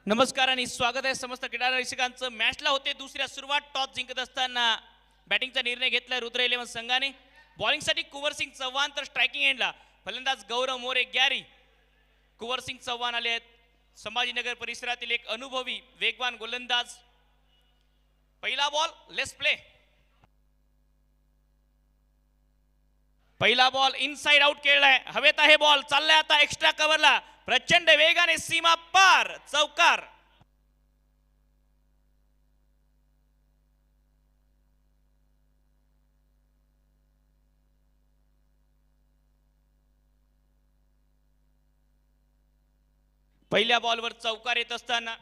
नमस्कार आणि स्वागत आहे समस्त क्रीडा रसिकांचं. मॅचला होते दुसऱ्या सुरुवात. टॉस जिंकत असताना बॅटिंगचा निर्णय घेतला रुद्र 11 संघाने. बॉलिंगसाठी कुंवर सिंग चव्हाण तर स्ट्रायकिंग एंडला फलंदाज गौरव मोरे गॅरी. कुंवर सिंग चव्हाण आले आहेत संभाजीनगर परिसरातील एक अनुभवी वेगवान गोलंदाज. पहिला बॉल, लेट्स प्ले. पहिला बॉल इनसाइड आउट खेळलाय. हवेत आहे बॉल, चाललाय आता एक्स्ट्रा कव्हरला. प्रचंड वेगाने सीमा पार, चौकार. पहिल्या बॉलवर चौकार येत असताना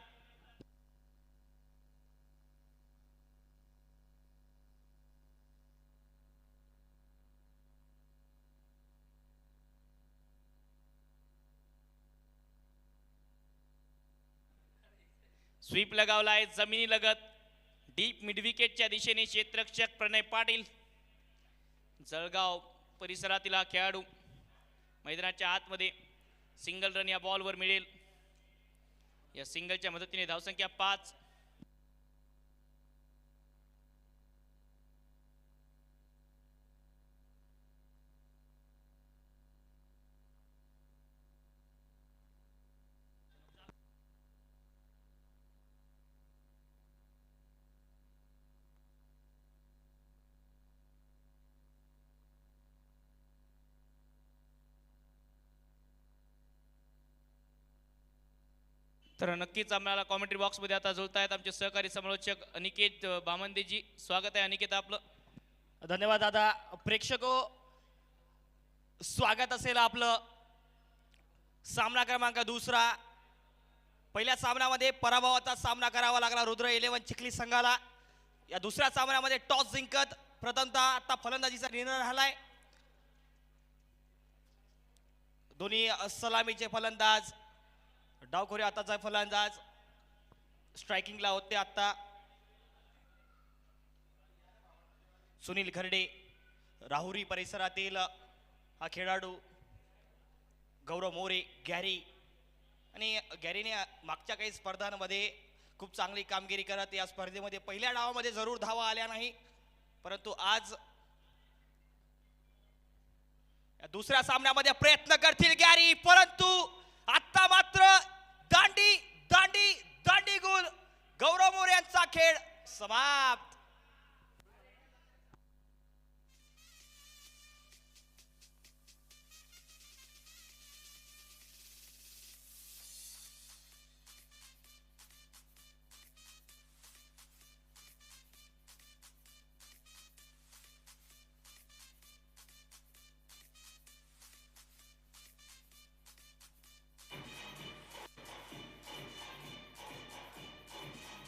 स्वीप लगावला आहे जमिनी लगत. डीप मिड विकेटच्या दिशेने क्षेत्ररक्षक प्रणय पाटील. जळगाव परिसरातील हा खेळाडू मैदानाच्या आतमध्ये. सिंगल रन या बॉलवर मिळेल. या सिंगलच्या मदतीने धावसंख्या 5. तर नक्कीच आम्हाला कॉमेंट्री बॉक्समध्ये आता जुळतायत आमचे सहकारी समालोचक अनिकेत बामंदेजी. स्वागत आहे अनिकेत आपलं. धन्यवाद दादा. प्रेक्षको, स्वागत असेल आपलं. सामना क्रमांक दुसरा. पहिल्या सामन्यामध्ये पराभवाचा सामना करावा लागला रुद्र 11 चिखली संघाला. या दुसऱ्या सामन्यामध्ये टॉस जिंकत प्रथमतः आता फलंदाजीचा निर्णय झालाय. दोन्ही सलामीचे फलंदाज, डावखोरी आताचा फलंदाज स्ट्रायकिंगला होते. आता सुनील खर्डे राहुरी परिसरातील हा खेळाडू. गौरव मोरे गॅरी. आणि गॅरीने मागच्या काही स्पर्धांमध्ये खूप चांगली कामगिरी करत या स्पर्धेमध्ये पहिल्या डावामध्ये जरूर धावा आल्या नाही, परंतु आज दुसऱ्या सामन्यामध्ये प्रयत्न करतील गॅरी. परंतु आता मात्र दांडी दांडी दांडी गुल. गौरव मोरे यांचा खेळ समाप्त.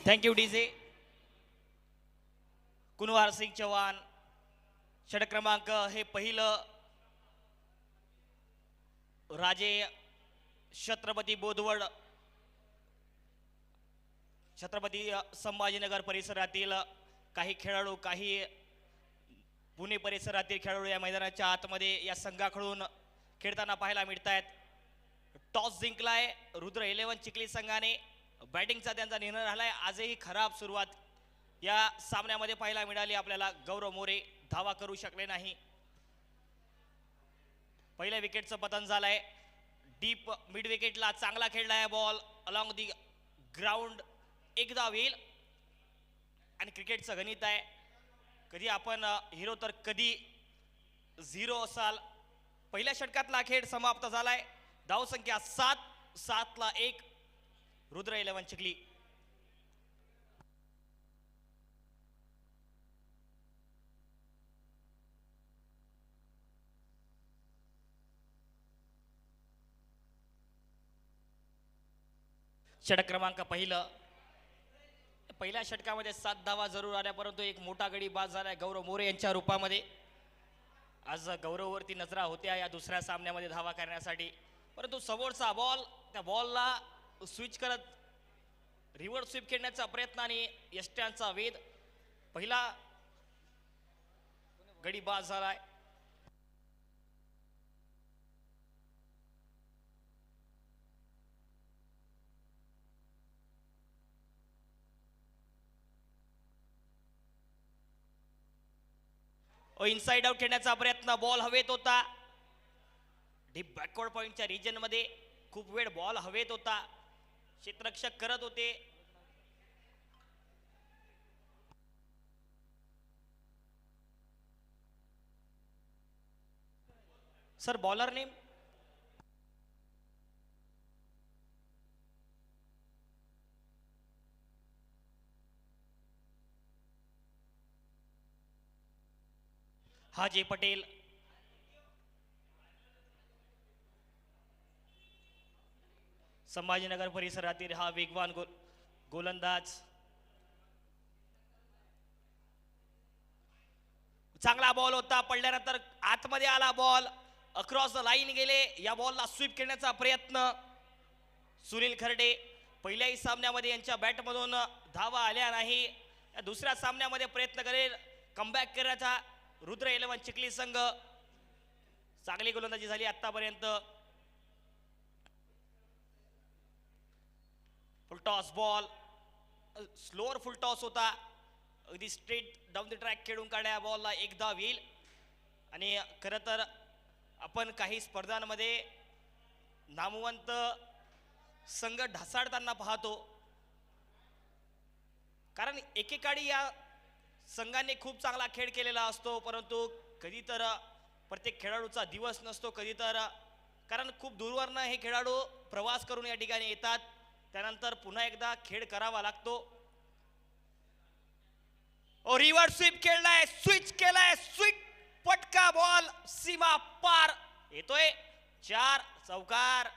Thank you DJ. कुनवार सिंग चव्हाण षटक क्रमांक हे पहिलं. राजे छत्रपती बोदवड छत्रपती संभाजीनगर परिसरातील काही खेळाडू, काही पुणे परिसरातील खेळाडू या मैदानाच्या आतमध्ये या संघाकडून खेळताना पाहायला मिळत आहेत. टॉस जिंकलाय रुद्र 11 चिखली संघाने. बॅटिंगचा त्यांचा निर्णय झालाय. आजही खराब सुरुवात या सामन्यामध्ये पाहायला मिळाली आपल्याला. गौरव मोरे धावा करू शकले नाही. पहिल्या विकेटचं पतन झालंय. डीप मिड विकेटला चांगला खेळलाय बॉल अलॉंग दी ग्राउंड. एकदा होईल. आणि क्रिकेटचं गणित आहे, कधी आपण हिरो तर कधी झिरो असाल. पहिल्या षटकातला खेळ समाप्त झालाय. धावसंख्या 7. 7 ला 1 रुद्र 11 चिखली. षटक क्रमांक पहिलं. पहिल्या षटकामध्ये 7 धावा जरूर आल्या, परंतु एक मोठा गडी बाद झालाय गौरव मोरे यांच्या रूपामध्ये. आज गौरववरती नजरा होत्या या दुसऱ्या सामन्यामध्ये धावा करण्यासाठी, परंतु समोरचा बॉल, त्या बॉलला स्विच करत रिव्हर्स स्वीप खेळण्याचा प्रयत्न आणि यष्ट्यांचा वेध. पहिला गडी बाद झालाय. इनसाइड आउट खेळण्याचा प्रयत्न, बॉल हवेत होता. डीप बॅकवर्ड पॉइंटच्या रिजन मध्ये खूप वेळ बॉल हवेत होता, क्षेत्ररक्षक करत होते. Sir bowler name? Haji Patel. Sambhajinagar परिसरातील हा वेगवान गोलंदाज. चांगला बॉल होता, पडल्यानंतर आतमध्ये आला बॉल, अक्रॉस द लाईन गेले. या बॉलला स्वीप करण्याचा प्रयत्न सुनील खर्डे. पहिल्याही सामन्यामध्ये यांच्या बॅटमधून धावा आल्या नाही. या दुसऱ्या सामन्यामध्ये प्रयत्न करेल कमबॅक करण्याचा रुद्र 11 चिखली संघ. चांगली गोलंदाजी झाली आतापर्यंत. फुलटॉस बॉल, स्लोअर फुलटॉस होता, अगदी स्ट्रेट डाऊन द ट्रॅक खेळून काढल्या बॉलला एकदा होईल. आणि खरं तर आपण काही स्पर्धांमध्ये नामवंत संघ ढासाळताना पाहतो, कारण एकेकाळी या संघांनी खूप चांगला खेळ केलेला असतो, परंतु कधी तर प्रत्येक खेळाडूचा दिवस नसतो, कधी तर कारण खूप दूरवरनं हे खेळाडू प्रवास करून या ठिकाणी येतात, त्यानंतर पुन्हा एकदा खेळ करावा लागतो. रिव्हर्स स्वीप खेळलाय, स्विच केलाय, स्विच पटका बॉल सीमा पार येतोय. 4 चौकार.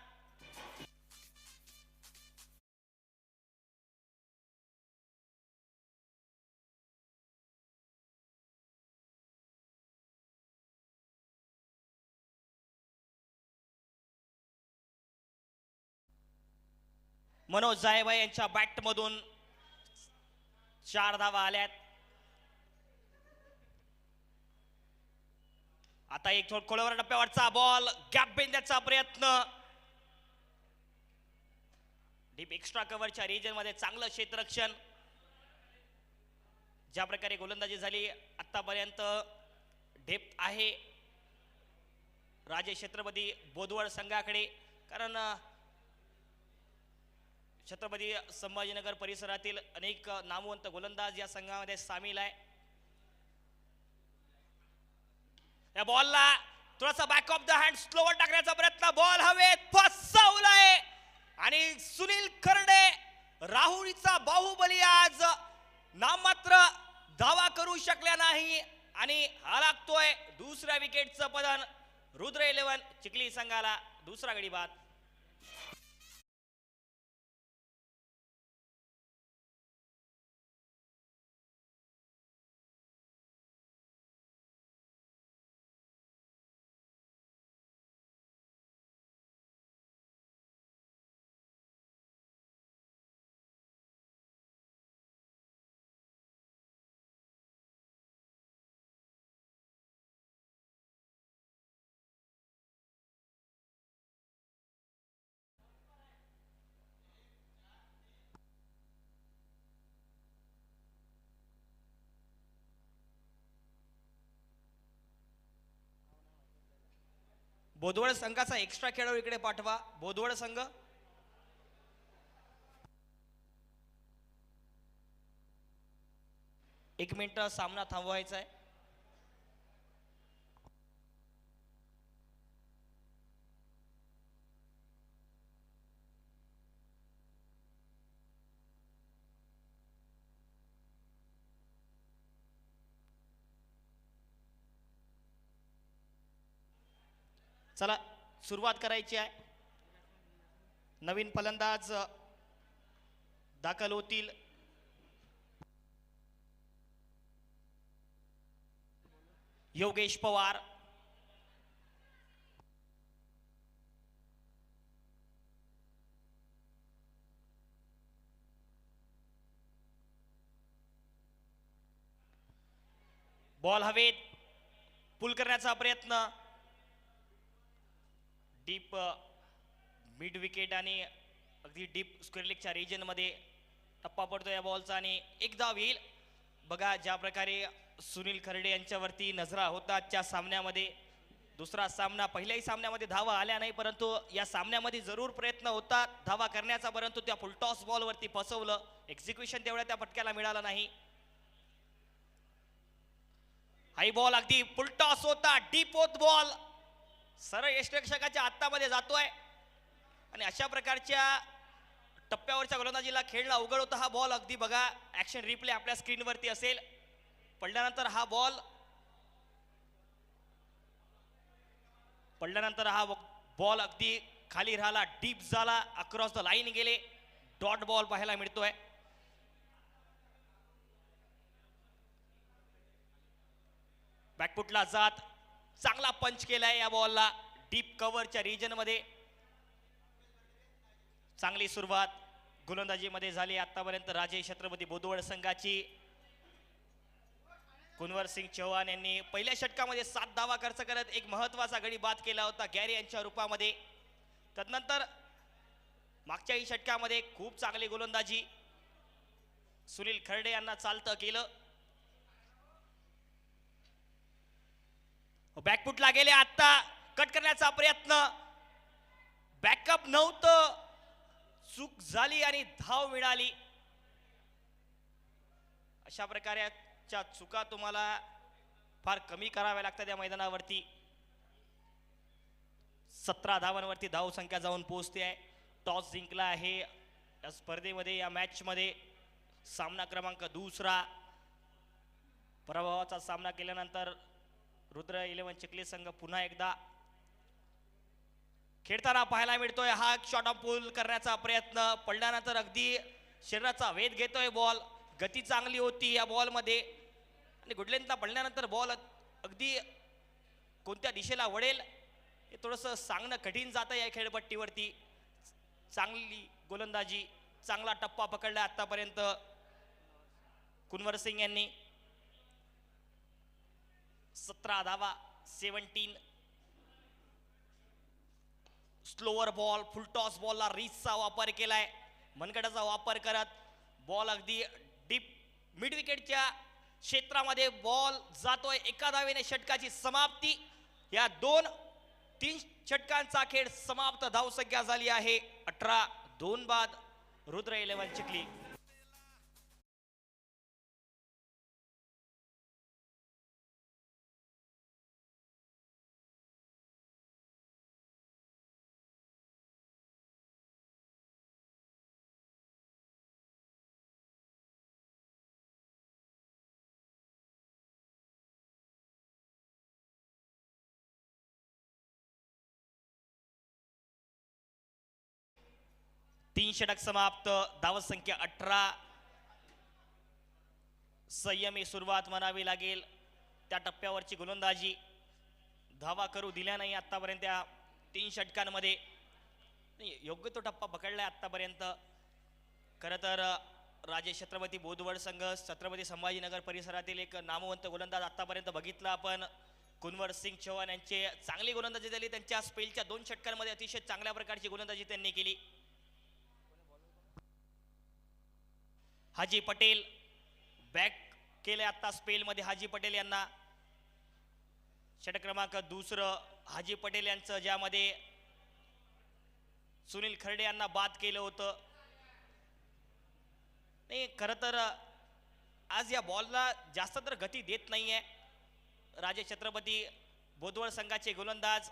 मनोज जायभाई यांच्या बॅटमधून 4 धावा आल्यात. आता एक खोलवर टप्प्यावरचा बॉल, गॅप बेंद्याचा प्रयत्न. डीप एक्स्ट्रा कव्हरच्या रिजन मध्ये चांगलं क्षेत्ररक्षण. ज्या प्रकारे गोलंदाजी झाली आतापर्यंत डेप्थ आहे राजे छत्रपती बोदवड संघाकडे, कारण छत्रपती संभाजीनगर परिसरातील अनेक नामवंत गोलंदाज या संघामध्ये सामील आहे. या बॉलला थोडासा back of the hand slower टाकण्याचा प्रयत्न, बॉल हवेत फसवलाय. आणि सुनील खर्डे राहुरीचा बाहुबली आज नाममात्र धावा करू शकल्या नाही आणि हा लागतोय दुसऱ्या विकेटचं पतन रुद्र 11 चिखली संघाला. दुसरा गडी बाद. बोदवड संघाचा एक्स्ट्रा खेळाडू इकडे पाठवा. बोदवड संघ एक मिनिट सामना थांबवायचा आहे. चला सुरुवात करायची आहे. नवीन फलंदाज दाखल होतील. योगेश पवार, बॉल हवेत, पुल करण्याचा प्रयत्न, डीप मिड विकेट आणि अगदी डीप स्क्वेअर लेगच्या रिजन मध्ये टप्पा पडतो या बॉलचा आणि एक धाव येईल. बघा ज्या प्रकारे सुनील खर्डे यांच्यावरती नजरा होता आजच्या सामन्यामध्ये, दुसरा सामना पहिल्याही सामन्यामध्ये धावा आल्या नाही, परंतु या सामन्यामध्ये जरूर प्रयत्न होता धावा करण्याचा, परंतु त्या फुलटॉस बॉलवरती फसवलं. एक्झिक्युशन तेवढ्या त्या फटक्याला मिळाला नाही. हाई बॉल अगदी फुलटॉस होता, डीप होत बॉल सरळ यष्टिरक्षकाच्या हातामध्ये जातोय आणि अशा प्रकारच्या टप्प्यावरच्या गोलंदाजीला खेळणं अवघड होतं. हा बॉल अगदी बघा, ऍक्शन रिप्ले आपल्या स्क्रीनवरती असेल. पडल्यानंतर हा बॉल अगदी खाली राहिला, डीप झाला, अक्रॉस द लाईन गेले, डॉट बॉल पाहायला मिळतोय. बॅकफुटला जात चांगला पंच केलाय या बॉलला डीप कव्हरच्या रिजन मध्ये. चांगली सुरुवात गोलंदाजीमध्ये झाली आतापर्यंत राजे छत्रपती बुधवड संघाची. कुनवर सिंग चौहान यांनी पहिल्या षटकामध्ये 7 धावा खर्च करत एक महत्वाचा गडी बाद केला होता गॅरी यांच्या रूपामध्ये. तदनंतर मागच्याही षटकामध्ये खूप चांगली गोलंदाजी सुनील खर्डे यांना चालतं केलं. बॅकफुटला गेले, आता कट करण्याचा प्रयत्न, बॅकअप नव्हतं, चूक झाली आणि धाव मिळाली. अशा प्रकारच्या चुका तुम्हाला फार कमी कराव्या लागतात या मैदानावरती. 17 धावांवरती धाव संख्या जाऊन पोहोचते आहे. टॉस जिंकला आहे या स्पर्धेमध्ये, या मॅच मध्ये. सामना क्रमांक 2. पराभवाचा सामना केल्यानंतर रुद्र 11 चिखली संघ पुन्हा एकदा खेळताना पाहायला मिळतोय. हा शॉट ऑफ पूल करण्याचा प्रयत्न, पडल्यानंतर अगदी शरीराचा वेध घेतोय बॉल. गती चांगली होती या बॉल मध्ये आणि गुडलेंथला पडल्यानंतर बॉल अगदी कोणत्या दिशेला वळेल हे थोडंसं सांगणं कठीण जातं या खेळपट्टीवरती. चांगली गोलंदाजी, चांगला टप्पा पकडला आतापर्यंत कुनवर सिंग यांनी. 17 धावा, 17. स्लोअर बॉल, फुलटॉस बॉलला रीचचा वापर केलाय, मनगटाचा वापर करत बॉल अगदी डीप मिड विकेटच्या क्षेत्रामध्ये बॉल जातोय. एका धावेने षटकाची समाप्ती. या 2-3 षटकांचा खेळ समाप्त. धावसंख्या झाली आहे 18-2 बाद रुद्र 11 चिखली. तीन षटक समाप्त, धावसंख्या 18. संयमी सुरुवात म्हणावी लागेल त्या टप्प्यावरची गोलंदाजी. धावा करू दिल्या नाही आतापर्यंत या 3 षटकांमध्ये. योग्य तो टप्पा पकडलाय आतापर्यंत. खरं तर राजे छत्रपती बुधवड संघ, छत्रपती संभाजीनगर परिसरातील एक नामवंत गोलंदाज आतापर्यंत बघितला आपण. कुनवर सिंग चौहान यांचे चांगली गोलंदाजी झाली. त्यांच्या स्पेलच्या 2 षटकांमध्ये अतिशय चांगल्या प्रकारची गोलंदाजी त्यांनी केली. हाजी पटेल बॅक केले आता स्पेल मध्ये. हाजी पटेल यांना षटक क्रमांक 2 हाजी पटेल यांचं, ज्यामध्ये सुनील खर्डे यांना बाद केलं होतं. नाही, खरं तर आज या बॉलला जास्त तर गती देत नाहीये राजे छत्रपती बुधवड संघाचे गोलंदाज.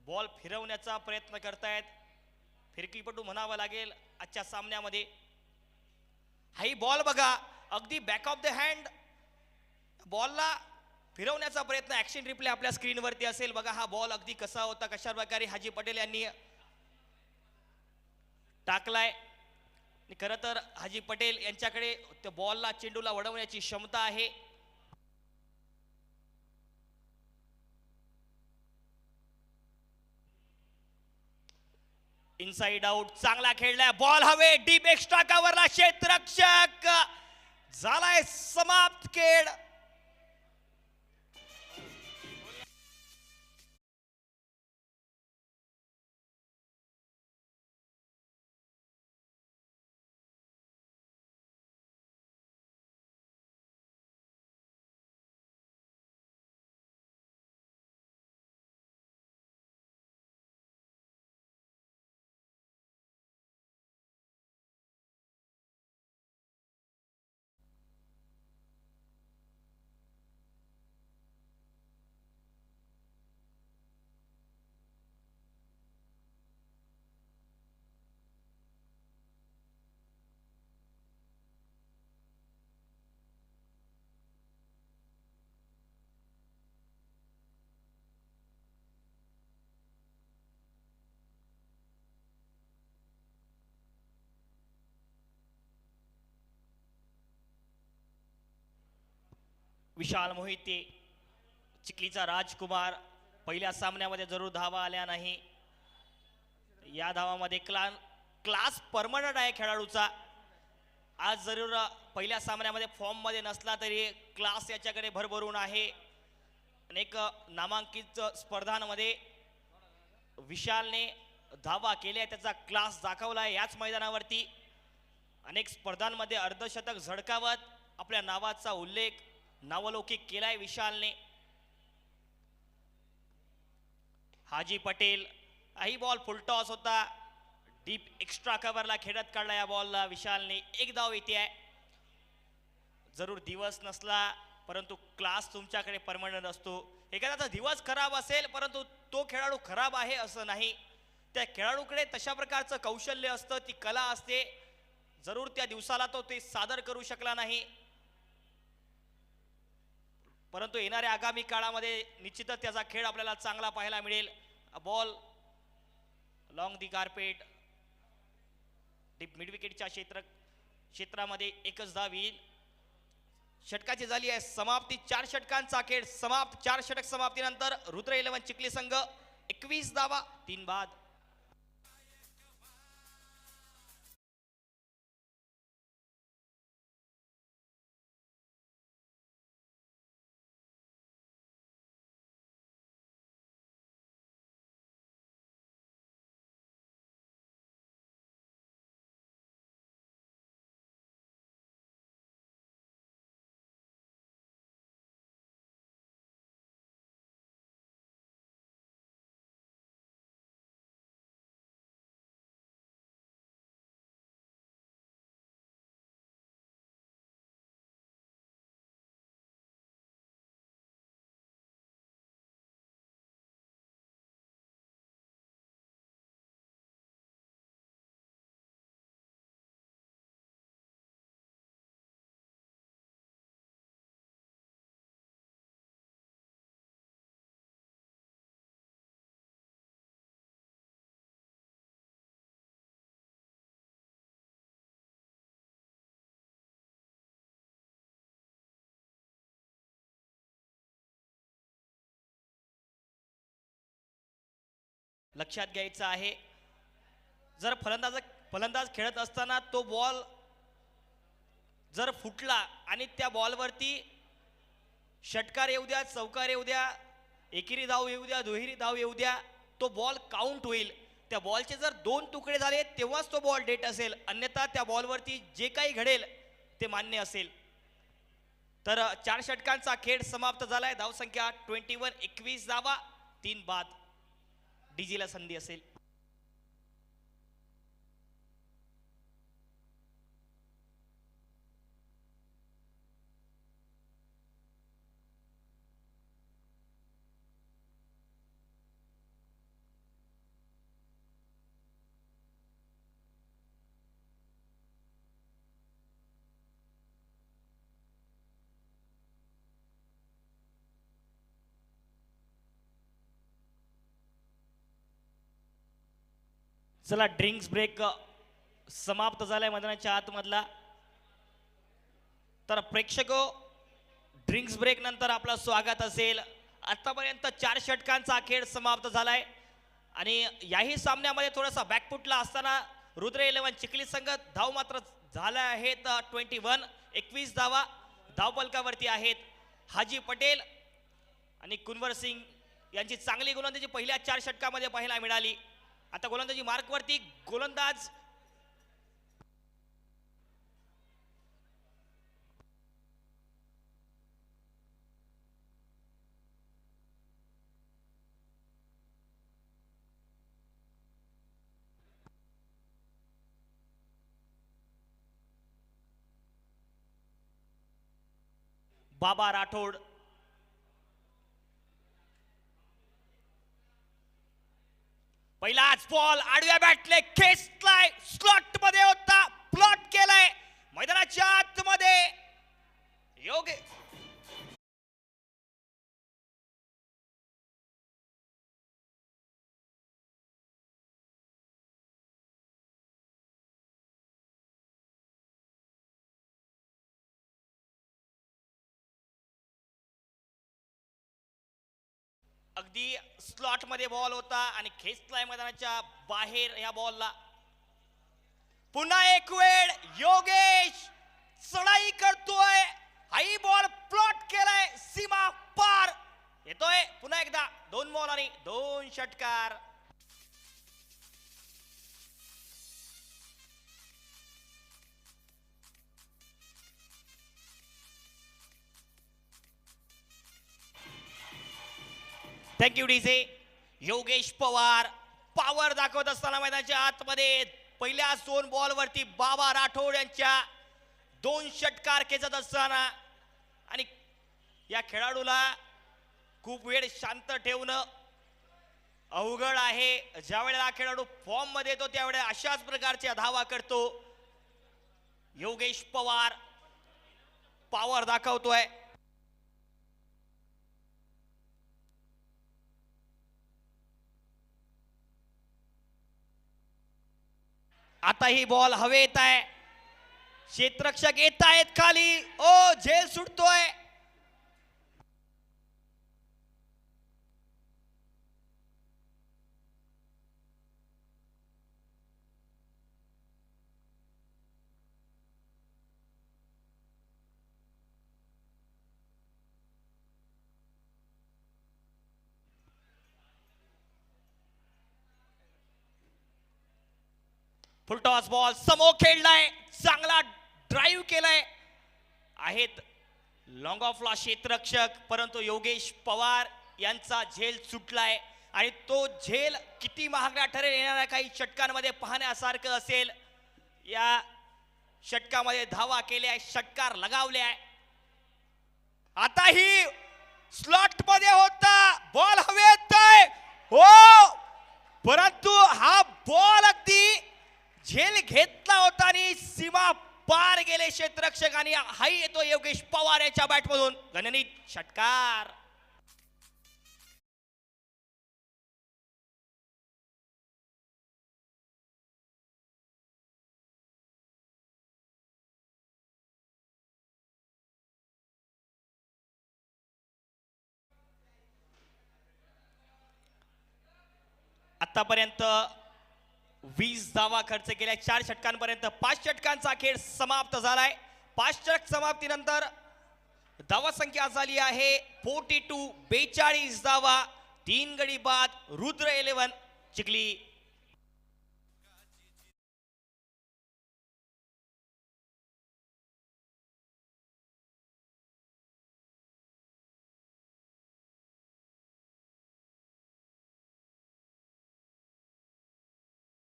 बॉल फिरवण्याचा प्रयत्न करतायत, फिरकीपटू म्हणावं लागेल आजच्या सामन्यामध्ये. हाई बॉल बघा, अगदी बॅक ऑफ द हँड बॉलला फिरवण्याचा प्रयत्न. ऍक्शन रिप्ले आपल्या स्क्रीनवरती असेल बघा. हा बॉल अगदी कसा होता, कशा प्रकारे हाजी पटेल यांनी टाकलाय. खरं तर हाजी पटेल यांच्याकडे त्या बॉलला, चेंडूला वळवण्याची क्षमता आहे. इनसाइड आउट, चांगला खेळलाय बॉल. हवे डीप एक्स्ट्रा कव्हरला क्षेत्ररक्षक, झालाय समाप्त खेळ. विशाल मोहिते, चिखलीचा राजकुमार पहिल्या सामन्यामध्ये जरूर धावा आल्या नाही. या धावामध्ये क्लास परमनंट आहे खेळाडूचा. आज जरूर पहिल्या सामन्यामध्ये फॉर्म मध्ये नसला तरी क्लास याच्याकडे भरभरून आहे. अनेक नामांकित स्पर्धांमध्ये विशालने धावा केल्या, त्याचा क्लास दाखवला आहे याच मैदानावरती. अनेक स्पर्धांमध्ये अर्धशतक झळकावत आपल्या नावाचा उल्लेख नावलौकिक केलाय विशालने. हाजी पटेल, ही बॉल फुलटॉस होता, डीप एक्स्ट्रा कव्हरला खेळत काढला या बॉलला विशालने. एक धाव येते आहे. जरूर दिवस नसला परंतु क्लास तुमच्याकडे परमनंट असतो. एखाद्याचा दिवस खराब असेल परंतु तो खेळाडू खराब आहे असं नाही. त्या खेळाडूकडे तशा प्रकारचं कौशल्य असतं, ती कला असते. जरूर त्या दिवसाला तो ते सादर करू शकला नाही, परंतु येणाऱ्या आगामी काळामध्ये निश्चितच त्याचा खेळ आपल्याला चांगला पाहायला मिळेल. बॉल लॉंग दी कार्पेट, डीप मिड विकेटच्या क्षेत्रामध्ये एकच धाव येईल. षटकाची झाली आहे समाप्ती. 4 षटकांचा खेळ समाप्त. 4 षटक समाप्तीनंतर रुद्र 11 चिखली संघ 21 धावा 3 बाद. लक्षात घ्यायचं आहे, जर फलंदाज खेळत असताना तो बॉल जर फुटला आणि त्या बॉलवरती षटकार येऊ द्या, चौकार येऊ द्या, एकेरी धाव येऊ द्या, दुहेरी धाव येऊ द्या, तो बॉल काउंट होईल. त्या बॉलचे जर 2 तुकडे झाले तेव्हाच तो बॉल डेट असेल, अन्यथा त्या बॉलवरती जे काही घडेल ते मान्य असेल. तर 4 षटकांचा खेळ समाप्त झालाय. धावसंख्या 21, 21 धावा 3 बाद. डीजीला संधी असेल. चला, ड्रिंक्स ब्रेक समाप्त झालाय मैदानाच्या आतमधला. तर प्रेक्षक, ड्रिंक्स ब्रेक नंतर आपलं स्वागत असेल. आतापर्यंत 4 षटकांचा खेळ समाप्त झालाय आणि याही सामन्यामध्ये थोडासा बॅकफुटला असताना रुद्र 11 चिखली संघ धाव मात्र झाल्या आहेत 21. 21 धावा धावफलकावरती आहेत. हाजी पटेल आणि कुनवर सिंग यांची चांगली गोलंदाजी पहिल्या 4 षटकामध्ये पाहायला मिळाली. आता गोलंदाजी मार्कवरती गोलंदाज बाबा राठोड. पहिलाच बॉल आडव्या बॅटले खेचलाय, स्लॉट मध्ये होता, प्लॉट केलाय मैदानाच्या आतमध्ये. योगे अगदी स्लॉट मध्ये बॉल होता आणि खेचलाय मैदानाच्या बाहेर या बॉलला. पुन्हा एक वेळ योगेश चढाई करतोय. हाई बॉल प्लॉट केलाय, सीमा पार येतोय. पुन्हा एकदा 2 बॉल आणि 2 षटकार. Thank you DJ. Yogesh Pawar power दाखवत असताना मैदानाच्या आतमध्ये पहिल्या 2 बॉल वरती बाबा राठोड यांच्या 2 षटकार खेचत असताना आणि या खेळाडूला खूप वेळ शांत ठेवणं अवघड आहे. ज्या वेळेला हा खेळाडू फॉर्म मध्ये येतो त्यावेळेला अशाच प्रकारच्या धावा करतो. योगेश पवार पॉवर दाखवतोय. आता ही बॉल हवेत आहे. क्षेत्ररक्षक येत आहेत खाली. ओ झेल सुटतोय. फुलटॉस बॉल समोर खेळलाय. चांगला ड्राईव्ह केलाय. आहेत लॉंग ऑफला क्षेत्ररक्षक, परंतु योगेश पवार यांचा झेल सुटलाय आणि तो झेल किती महागडा ठरेल येणाऱ्या काही षटकांमध्ये पाहण्यासारखं असेल. या षटकामध्ये धावा केल्या, षटकार लगावले आहे. आता ही स्लॉट मध्ये होता, बॉल हवेत आहे हो, परंतु हा बॉल अगदी झेल घेतला होता आणि सीमा पार गेले क्षेत्ररक्षक आणि हाई येतो योगेश पवार यांच्या बॅट मधून. गणनीत षटकार. आतापर्यंत 20 धावा खर्च केल्या 4 षटकांपर्यंत. 5 षटकांचा खेळ समाप्त झालाय. 5 षटक समाप्तीनंतर धावा संख्या झाली आहे 42. 42 धावा. 3 गडी बाद. रुद्र 11 चिखली.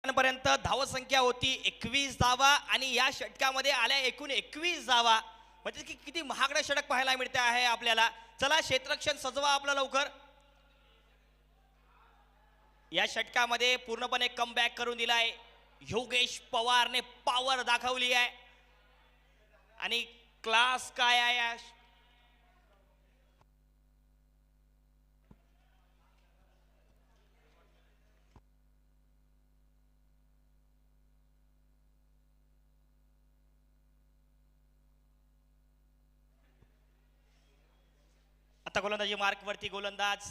पर्यंत धाव संख्या होती 21 धावा आणि या षटकामध्ये आल्या एकूण 21 धावा. म्हणजे की किती महागडा षटक पाहायला मिळते आहे आपल्याला. चला क्षेत्ररक्षण सजवा आपला लवकर. या षटकामध्ये पूर्णपणे कमबॅक करून दिलाय योगेश पवारने. पॉवर दाखवली आहे आणि क्लास काय आहे. आता गोलंदाजी मार्क वरती गोलंदाज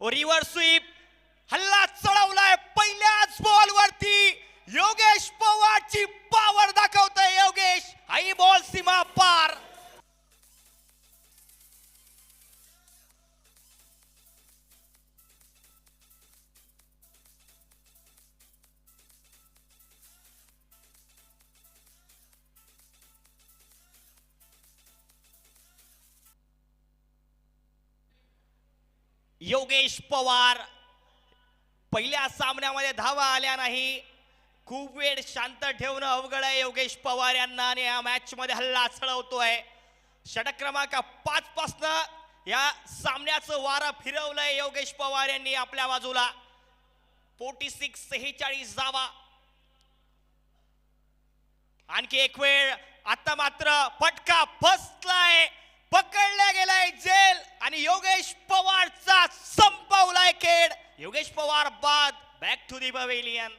रिव्हर्स स्वीप. हल्ला चढवलाय पहिल्याच बॉल वरती. योगेश पवारची पॉवर दाखवतोय योगेश. हाई बॉल सीमा पार. योगेश पवार पहिल्या सामन्यामध्ये धावा आल्या नाही. खूप वेळ शांत ठेवणं अवघड आहे योगेश पवार यांना आणि या मॅच मध्ये हल्ला चढवतोय. षटक क्रमांक 5 पासून या सामन्याचं वारं फिरवलंय योगेश पवार यांनी आपल्या बाजूला. 46 धावा. आणखी एक वेळ. आता मात्र फटका फसलाय, पकडला गेलाय जेल आणि योगेश पवारचा संपवलाय खेळ. योगेश पवार बाद. Back to the pavilion.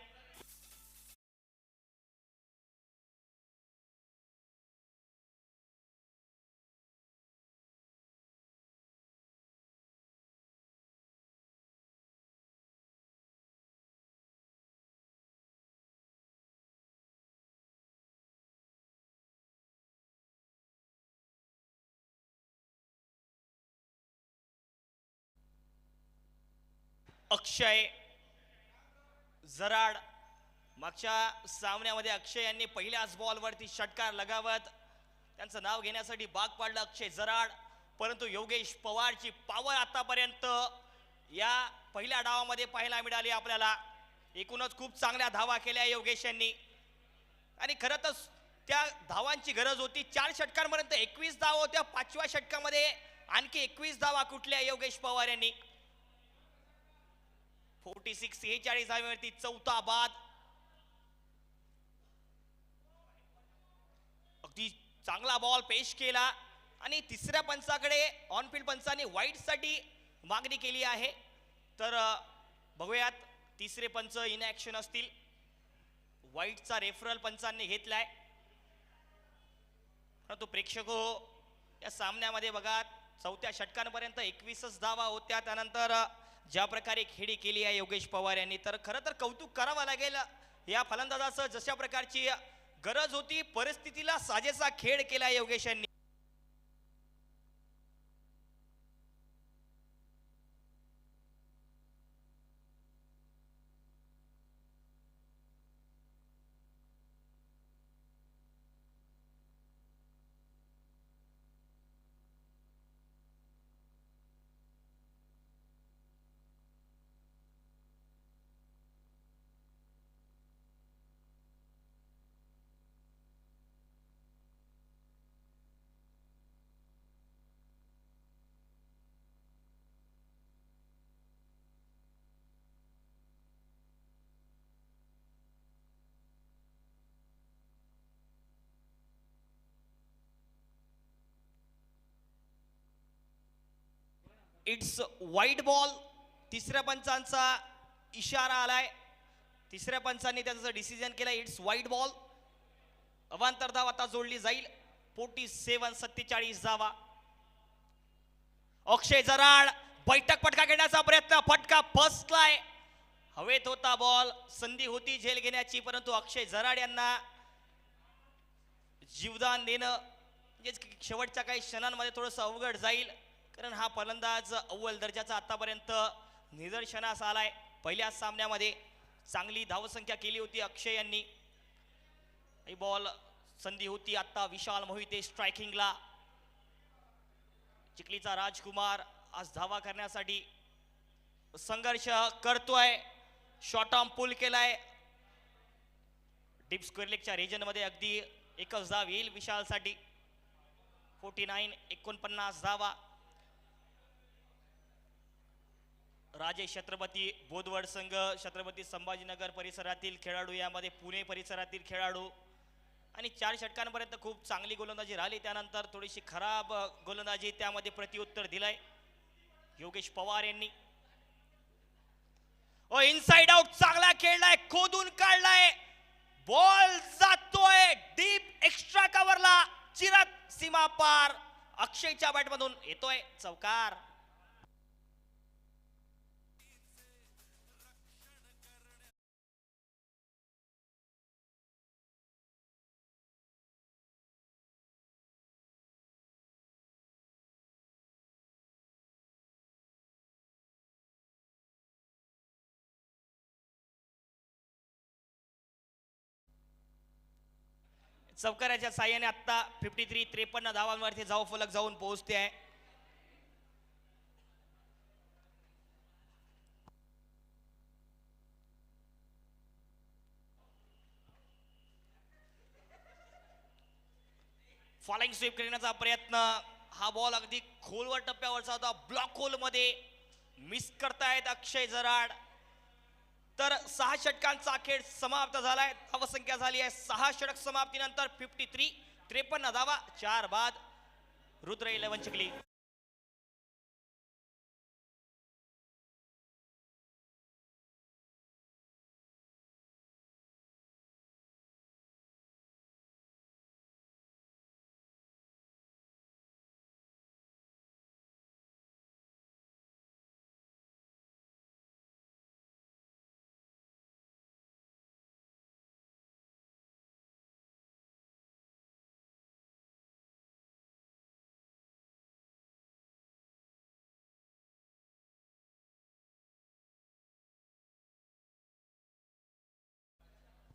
Akshay Jarad. मागच्या सामन्यामध्ये अक्षय यांनी पहिल्याच बॉलवरती षटकार लगावत त्यांचं नाव घेण्यासाठी भाग पाडलं अक्षय जराड. परंतु योगेश पवारची पॉवर आतापर्यंत या पहिल्या डावामध्ये पाहायला मिळाली आपल्याला. एकूणच खूप चांगल्या धावा केल्या योगेश यांनी आणि खरं तर त्या धावांची गरज होती. 4 षटकांपर्यंत 21 धावा होत्या. 5व्या षटकामध्ये आणखी 21 धावा कुठल्या योगेश पवार यांनी. 46 धावेवरती चौथा बाद. अगदी चांगला बॉल पेश केला आणि तिसऱ्या पंचाकडे ऑनफील्ड पंचाने वाईट साठी मागणी केली आहे. तर बघूयात तिसरे पंच इन ऍक्शन असतील. वाईटचा रेफरल पंचांनी घेतलाय. परंतु प्रेक्षक या सामन्यामध्ये बघा चौथ्या षटकांपर्यंत 21च धावा होत्या. त्यानंतर ज्या प्रकारे खेळी केली आहे योगेश पवार यांनी तर खरं तर कौतुक करावं लागेल या फलंदाजाचं. जशा प्रकारची गरज होती परिस्थितीला साजेसा खेळ केला योगेश यांनी. इट्स वाईट बॉल. तिसऱ्या पंचांचा इशारा आलाय. तिसऱ्या पंचांनी त्याचं डिसिजन केलं. इट्स वाईट बॉल. अवांतर धाव आता जोडली जाईल. 47 धावा. अक्षय जराड बैठक फटका घेण्याचा प्रयत्न. फटका फसलाय. हवेत होता बॉल. संधी होती झेल घेण्याची परंतु अक्षय जराड यांना जीवदान देणं म्हणजे शेवटच्या काही क्षणांमध्ये थोडंसं अवघड जाईल. कारण हा फलंदाज अव्वल दर्जाचा आतापर्यंत निदर्शनास आलाय. पहिल्या सामन्यामध्ये चांगली धावसंख्या केली होती अक्षय यांनी. ही बॉल संधी होती. आता विशाल मोहिते स्ट्रायकिंगला. चिखलीचा राजकुमार आज धावा करण्यासाठी संघर्ष करतोय. शॉर्ट आर्म पुल केलाय. डीप स्क्वेअर लेगच्या रिजन मध्ये अगदी एकच धाव येईल विशालसाठी. 49 धावा. राजे छत्रपती बोदवड संघ छत्रपती संभाजीनगर परिसरातील खेळाडू यामध्ये पुणे परिसरातील खेळाडू आणि 4 षटकांपर्यंत खूप चांगली गोलंदाजी राहिली. त्यानंतर थोडीशी खराब गोलंदाजी त्यामध्ये प्रत्युत्तर दिलंय योगेश पवार यांनी. इनसाइड आउट चांगला खेळलाय. खोदून काढलाय. बॉल जातोय डीप एक्स्ट्रा कव्हरला. चिरत सीमा पार. अक्षयच्या बॅटमधून येतोय चौकार. चौकाराच्या साह्याने आता 53 धावांवरती धाव फलक जाऊन पोहोचते आहे. फॉलिंग स्वीप करण्याचा प्रयत्न. हा बॉल अगदी खोलवर टप्प्यावरचा होता. ब्लॉक होल मध्ये मिस करतायत अक्षय जराड. तर 6 षटकांचा खेळ समाप्त झालाय. धावसंख्या झाली आहे 6 षटक समाप्तीनंतर 53 धावा 4 बाद. रुद्र 11 चिखली.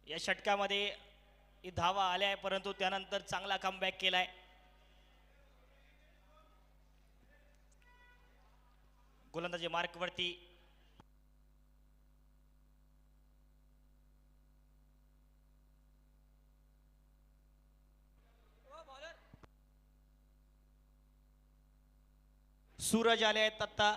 या षटकामध्ये धावा आल्या परंतु त्यानंतर चांगला कमबॅक केलाय. गोलंदाजी मार्कवरती सूरज आले आहेत आता.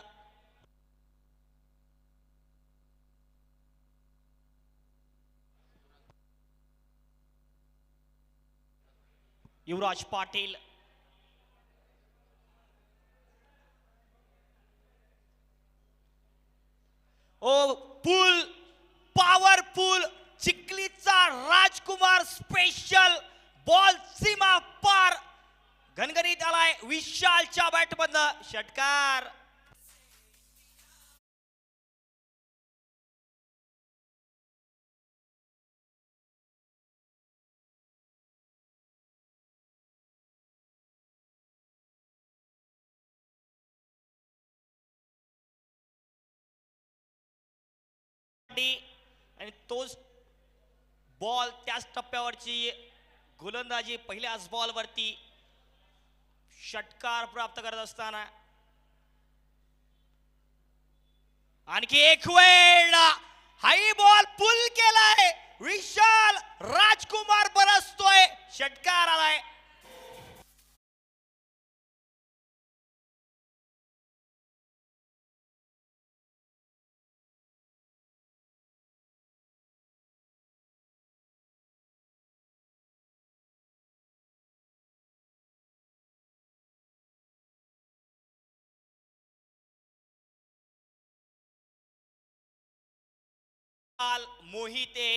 युवराज पाटील ओ फुल पॉवरफुल चिखलीचा राजकुमार स्पेशल बॉल सीमा पार घनघणीत आलाय विशालच्या बॅटमधनं. षटकार. आणि तोच बॉल त्याच टप्प्यावरची गोलंदाजी पहिल्याच बॉल वरती षटकार प्राप्त करत असताना आणखी एक वेळ हाई बॉल पुल केलाय. विशाल राजकुमार बरसतोय. षटकार आलाय. मोहिते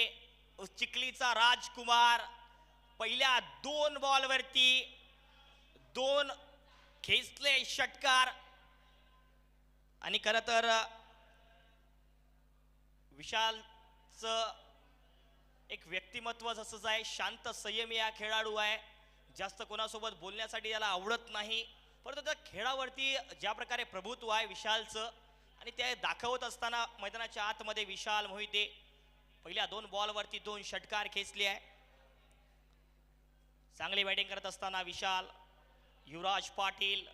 चिखलीचा राजकुमार पहिल्या 2 बॉलवरती 2 खेचले षटकार. आणि खरं तर विशालचं एक व्यक्तिमत्व जसंच आहे, शांत संयमी हा खेळाडू आहे. जास्त कोणासोबत बोलण्यासाठी त्याला आवडत नाही, परंतु त्या खेळावरती ज्या प्रकारे प्रभुत्व आहे विशालचं आणि ते दाखवत असताना मैदानाच्या आतमध्ये विशाल मोहिते पहिल्या 2 बॉलवरती 2 षटकार खेचले आहे. चांगली बॅटिंग करत असताना विशाल. युवराज पाटील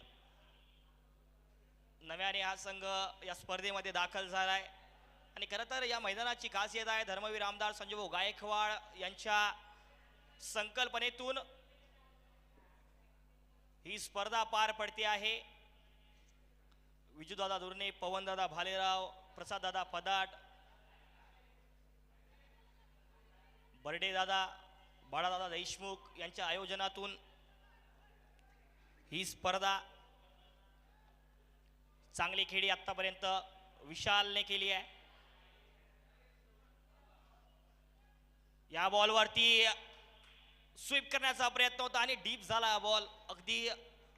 नव्याने हा संघ या स्पर्धेमध्ये दाखल झालाय आणि खरं तर या मैदानाची खासियत आहे धर्मवीर आमदार संजयभाऊ गायकवाड यांच्या संकल्पनेतून ही स्पर्धा पार पडते आहे. विजूदादा दुर्ने, पवनदादा भालेराव, प्रसाददादा पदाट, बर्डेदादा, बाळादादा देशमुख यांच्या आयोजनातून ही स्पर्धा चांगली खेळी आतापर्यंत विशालने केली आहे. या बॉलवरती स्वीप करण्याचा प्रयत्न होता आणि डीप झाला हा बॉल. अगदी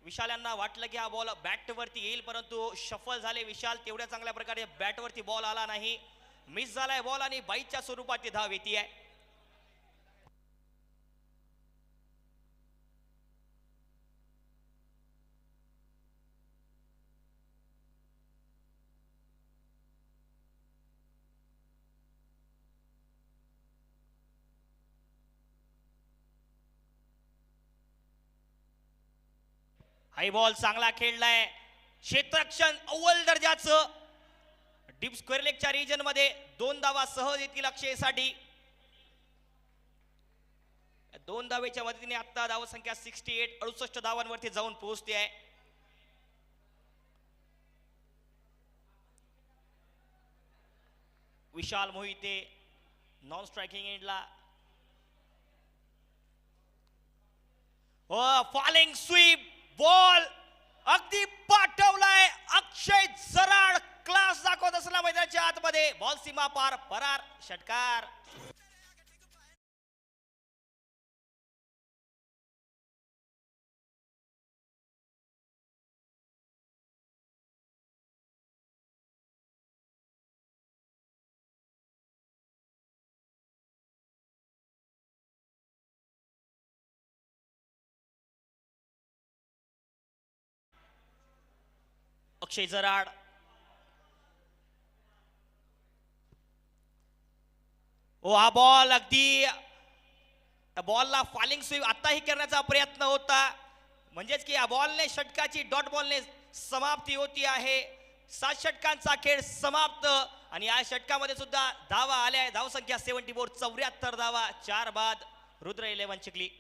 विशाल यांना वाटलं की हा बॉल बॅटवरती येईल, परंतु शफल झाले विशाल. तेवढ्या चांगल्या प्रकारे बॅटवरती बॉल आला नाही, मिस झालाय बॉल आणि बाईच्या स्वरूपात ती धाव येते आहे. हाई बॉल चांगला खेळलाय. क्षेत्ररक्षण अव्वल दर्जाचं. डीप स्क्वेअर लेगच्या रिजन मध्ये 2 धावा सहज येतील अक्षयसाठी. 2 धावेच्या मदतीने आता धावसंख्या 68 धावांवरती जाऊन पोहोचते आहे. विशाल मोहिते नॉन स्ट्रायकिंग एंडला. फॉलिंग स्वीप बॉल अगदी पाठवलाय. अक्षय जराड क्लास दाखवत असला मैदानाच्या आतमध्ये. बॉल सीमा पार फरार. षटकार. अक्षय जराड. ओ हा बॉल अगदी बॉलला फॉलिंग स्वीप आताही करण्याचा प्रयत्न होता, म्हणजेच की या बॉलने षटकाची डॉट बॉलने समाप्ती होती आहे. 7 षटकांचा खेळ समाप्त आणि या षटकामध्ये सुद्धा धावा आल्या. धावसंख्या 74, 74 धावा, 4 बाद. Rudra 11 Chikhli.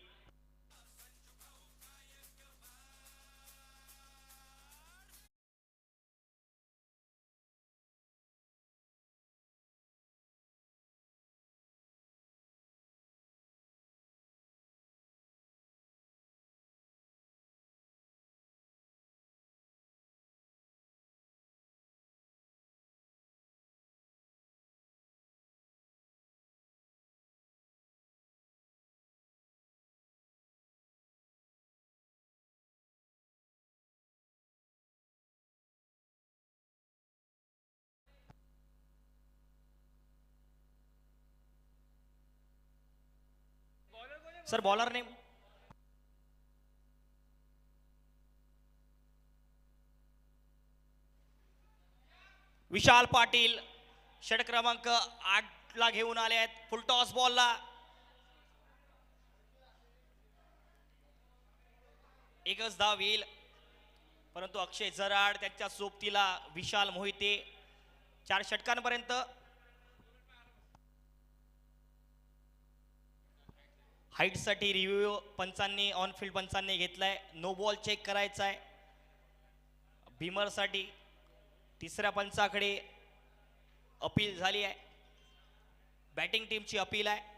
Sir bowler name. Vishal Patil षटक क्रमांक 8 ला घेऊन आले आहेत. फुल टॉस बॉलला एकच धाव येईल, परंतु अक्षय जराड त्यांच्या सोबतीला विशाल मोहिते 4 षटकांपर्यंत. हाईटसाठी रिव्ह्यू पंचांनी ऑन फील्ड पंचांनी घेतलाय. नो बॉल चेक करायचा आहे. भीमरसाठी तिसऱ्या पंचाकडे अपील झाली आहे. बॅटिंग टीमची अपील आहे.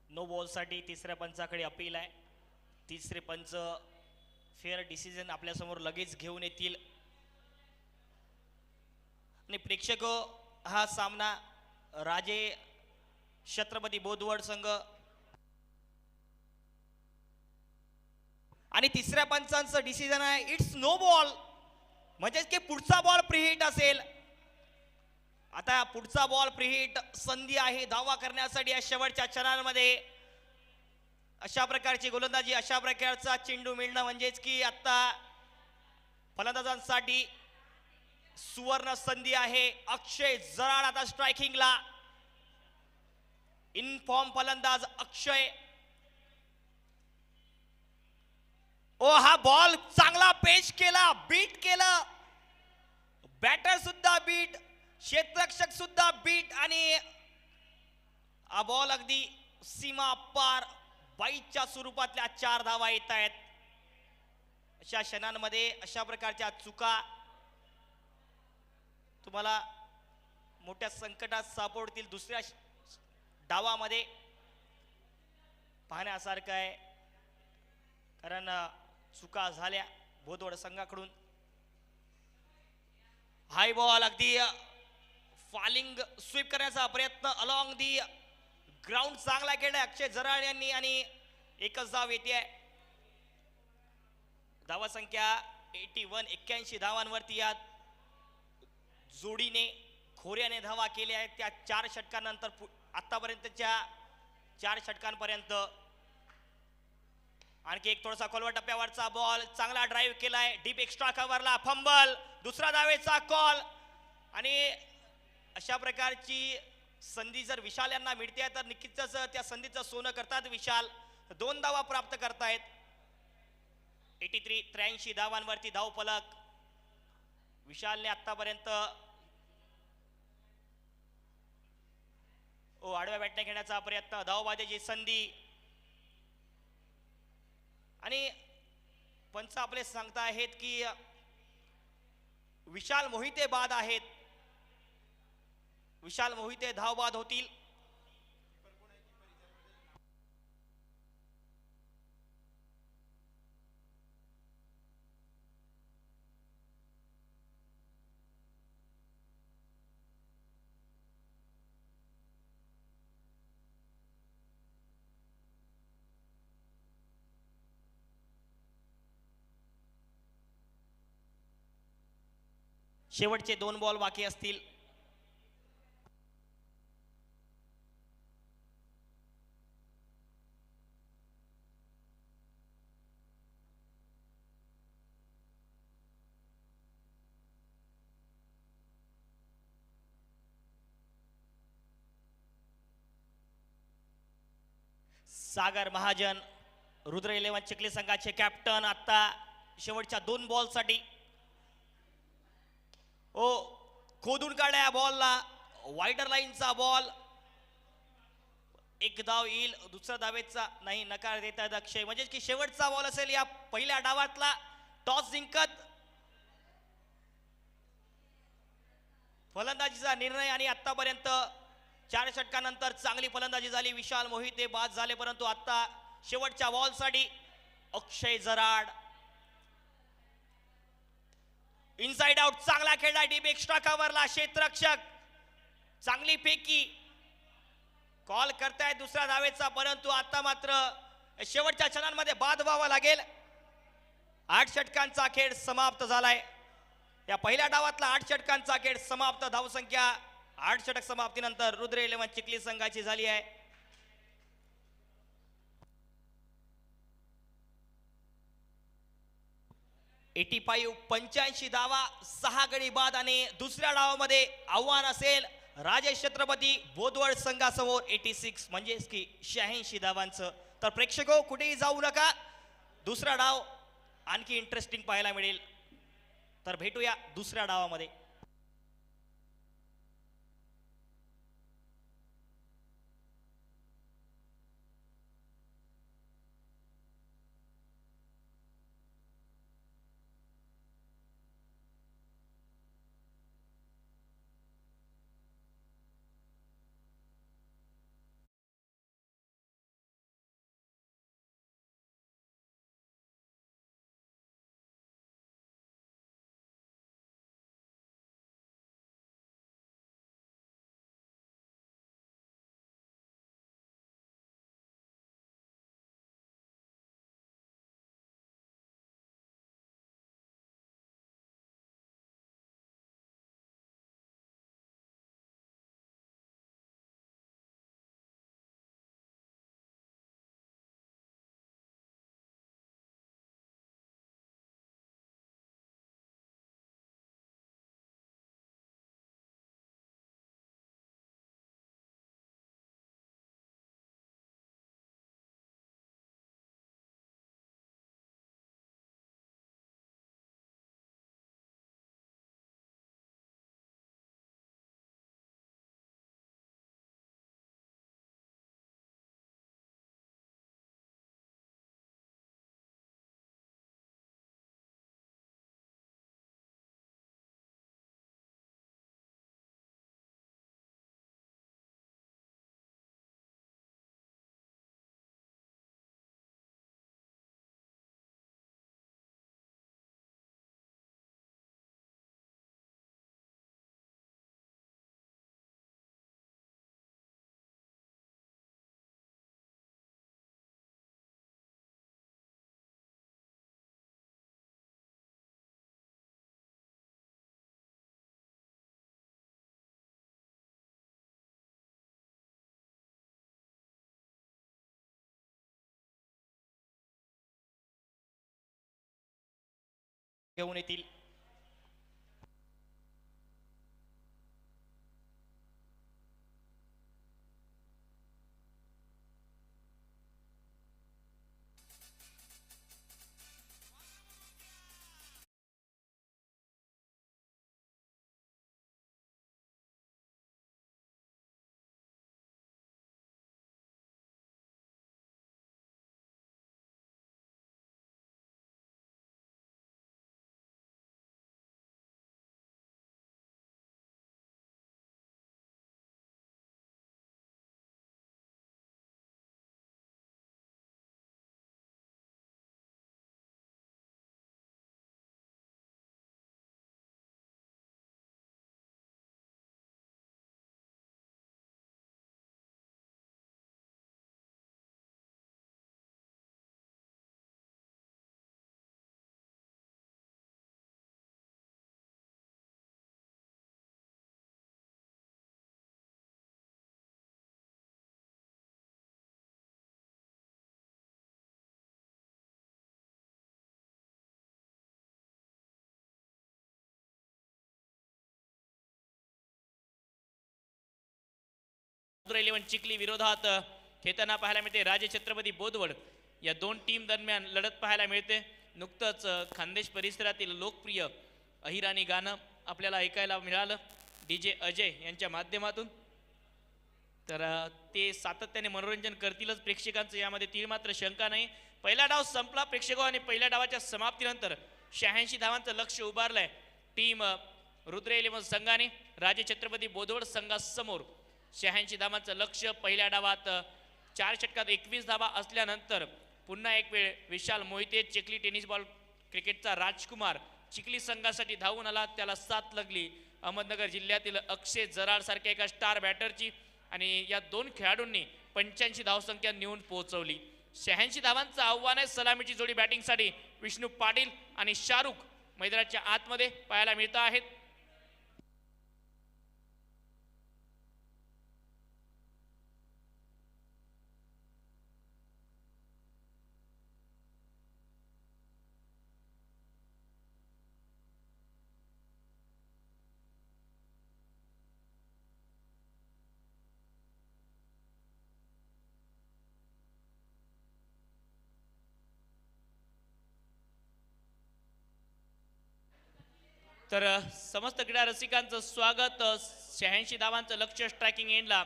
नो बॉलसाठी तिसऱ्या पंचाकडे अपील आहे. तिसरे पंच फेअर डिसिजन आपल्यासमोर लगेच घेऊन येतील आणि प्रेक्षक हा सामना राजे छत्रपती बोदवड संघ आणि तिसऱ्या पंचांचं डिसिजन आहे इट्स नो बॉल, म्हणजेच की पुढचा बॉल प्रीहिट असेल. आता पुढचा बॉल प्रीहिट संधी आहे धावा करण्यासाठी. या शेवटच्या क्षणांमध्ये अशा प्रकारची गोलंदाजी, अशा प्रकारचा चेंडू मिळणं म्हणजेच की आता फलंदाजांसाठी सुवर्ण संधी आहे. अक्षय जराड आता स्ट्रायकिंगला. इन फॉर्म फलंदाज अक्षय. ओ हा बॉल चांगला पेश केला, बीट केलं. बॅटर सुद्धा बीट, क्षेत्ररक्षक सुद्धा बीट आणि हा बॉल अगदी सीमा पार. 22च्या स्वरूपातल्या 4 धावा येत आहेत. अशा क्षणांमध्ये अशा प्रकारच्या चुका तुम्हाला मोठ्या संकटात सापडतील. दुसऱ्या डावामध्ये पाहण्यासारखं आहे, कारण चुका झाल्या बोदवड संघाकडून. हाय बॉल अगदी फॉलिंग स्वीप करण्याचा प्रयत्न अलॉंग दी ग्राउंड चांगला केलाय अक्षय जराळ यांनी आणि एकच धाव येते. धावा संख्या 81 धावांवरती या जोडीने खोऱ्याने धावा केल्या आहेत. त्या 4 षटकांनंतर आतापर्यंतच्या 4 षटकांपर्यंत आणखी एक थोडासा खोलवर टप्प्यावरचा बॉल, चांगला ड्राईव्ह केलाय, डीप एक्स्ट्रा कव्हरला फंबल, दुसरा धावेचा कॉल. आणि अशा प्रकारची संधी जर विशाल यांना मिळते तर नक्कीच त्या संधीचं सोनं करतात विशाल. 2 धावा प्राप्त करतायत. 83 धावांवरती धाव फलक विशालने आतापर्यंत आडव्या बॅटने घेण्याचा प्रयत्न, धावबाजीची संधी. आणि पंच आपले सांगता आहेत की विशाल मोहिते बाद आहेत. विशाल मोहिते धावबाद होतील. शेवटचे 2 बॉल बाकी असतील. सागर महाजन, रुद्र 11 चिखली संघाचे कॅप्टन, आता शेवटच्या 2 बॉलसाठी खोदून काढल्या बॉलला. वाईडर लाईनचा बॉल, 1 धाव येईल. दुसरा धावेचा नाही, नकार देतात अक्षय. म्हणजे की शेवटचा बॉल असेल या पहिल्या डावातला. टॉस जिंकत फलंदाजीचा निर्णय. आणि आतापर्यंत 4 षटकानंतर चांगली फलंदाजी झाली. विशाल मोहिते बाद झाले, परंतु आता शेवटच्या बॉलसाठी अक्षय जराड इनसाइड आउट, चांगला खेळला, डीप एक्स्ट्रा कव्हरला. क्षेत्ररक्षक चांगली फेकी, कॉल करतायत दुसऱ्या धावेचा, परंतु आता मात्र शेवटच्या क्षणांमध्ये बाद व्हावा लागेल. 8 षटकांचा खेळ समाप्त झालाय. या पहिल्या डावातला 8 षटकांचा खेळ समाप्त. धावसंख्या 8 षटक समाप्तीनंतर रुद्र 11 चिखली संघाची झाली आहे. 85 धावा, 6 गडी बाद. आणि दुसऱ्या डावामध्ये आव्हान असेल राजेश छत्रपती बोदवड संघासमोर 86 म्हणजेच की 86 धावांचं. तर प्रेक्षको कुठेही जाऊ नका, दुसरा डाव आणखी इंटरेस्टिंग पाहायला मिळेल. तर भेटूया दुसऱ्या डावामध्ये. घेऊन येतील. मथुरा 11 चिखली विरोधात खेळताना पाहायला मिळते राजे छत्रपती बोदवड. या दोन टीम दरम्यान लढत पाहायला मिळते. नुकतंच खानदेश परिसरातील लोकप्रिय अहिराणी गाणं आपल्याला ऐकायला मिळालं DJ अजय यांच्या माध्यमातून. तर ते सातत्याने मनोरंजन करतीलच प्रेक्षकांचं, यामध्ये तीळ मात्र शंका नाही. पहिला डाव संपला प्रेक्षको आणि पहिल्या डावाच्या समाप्तीनंतर 86 धावांचं लक्ष उभारलंय टीम रुद्र 11 संघाने राजे छत्रपती बोदवड संघासमोर. 86 धावांचं लक्ष. पहिल्या डावात 4 षटकात 21 धावा असल्यानंतर पुन्हा एक वेळ विशाल मोहिते चिखली टेनिस बॉल क्रिकेटचा राजकुमार चिखली संघासाठी धावून आला. त्याला साथ लागली अहमदनगर जिल्ह्यातील अक्षय जराड सारख्या एका स्टार बॅटरची आणि या दोन खेळाडूंनी 85 धावसंख्या नेऊन पोहोचवली. 86 धावांचं आव्हान आहे. सलामीची जोडी बॅटिंगसाठी विष्णू पाटील आणि शाहरुख मैदानाच्या आतमध्ये पाहायला मिळत आहेत. तर समस्त क्रीडा रसिकांचं स्वागत. 86 धावांचं लक्ष. स्ट्रायकिंग एंडला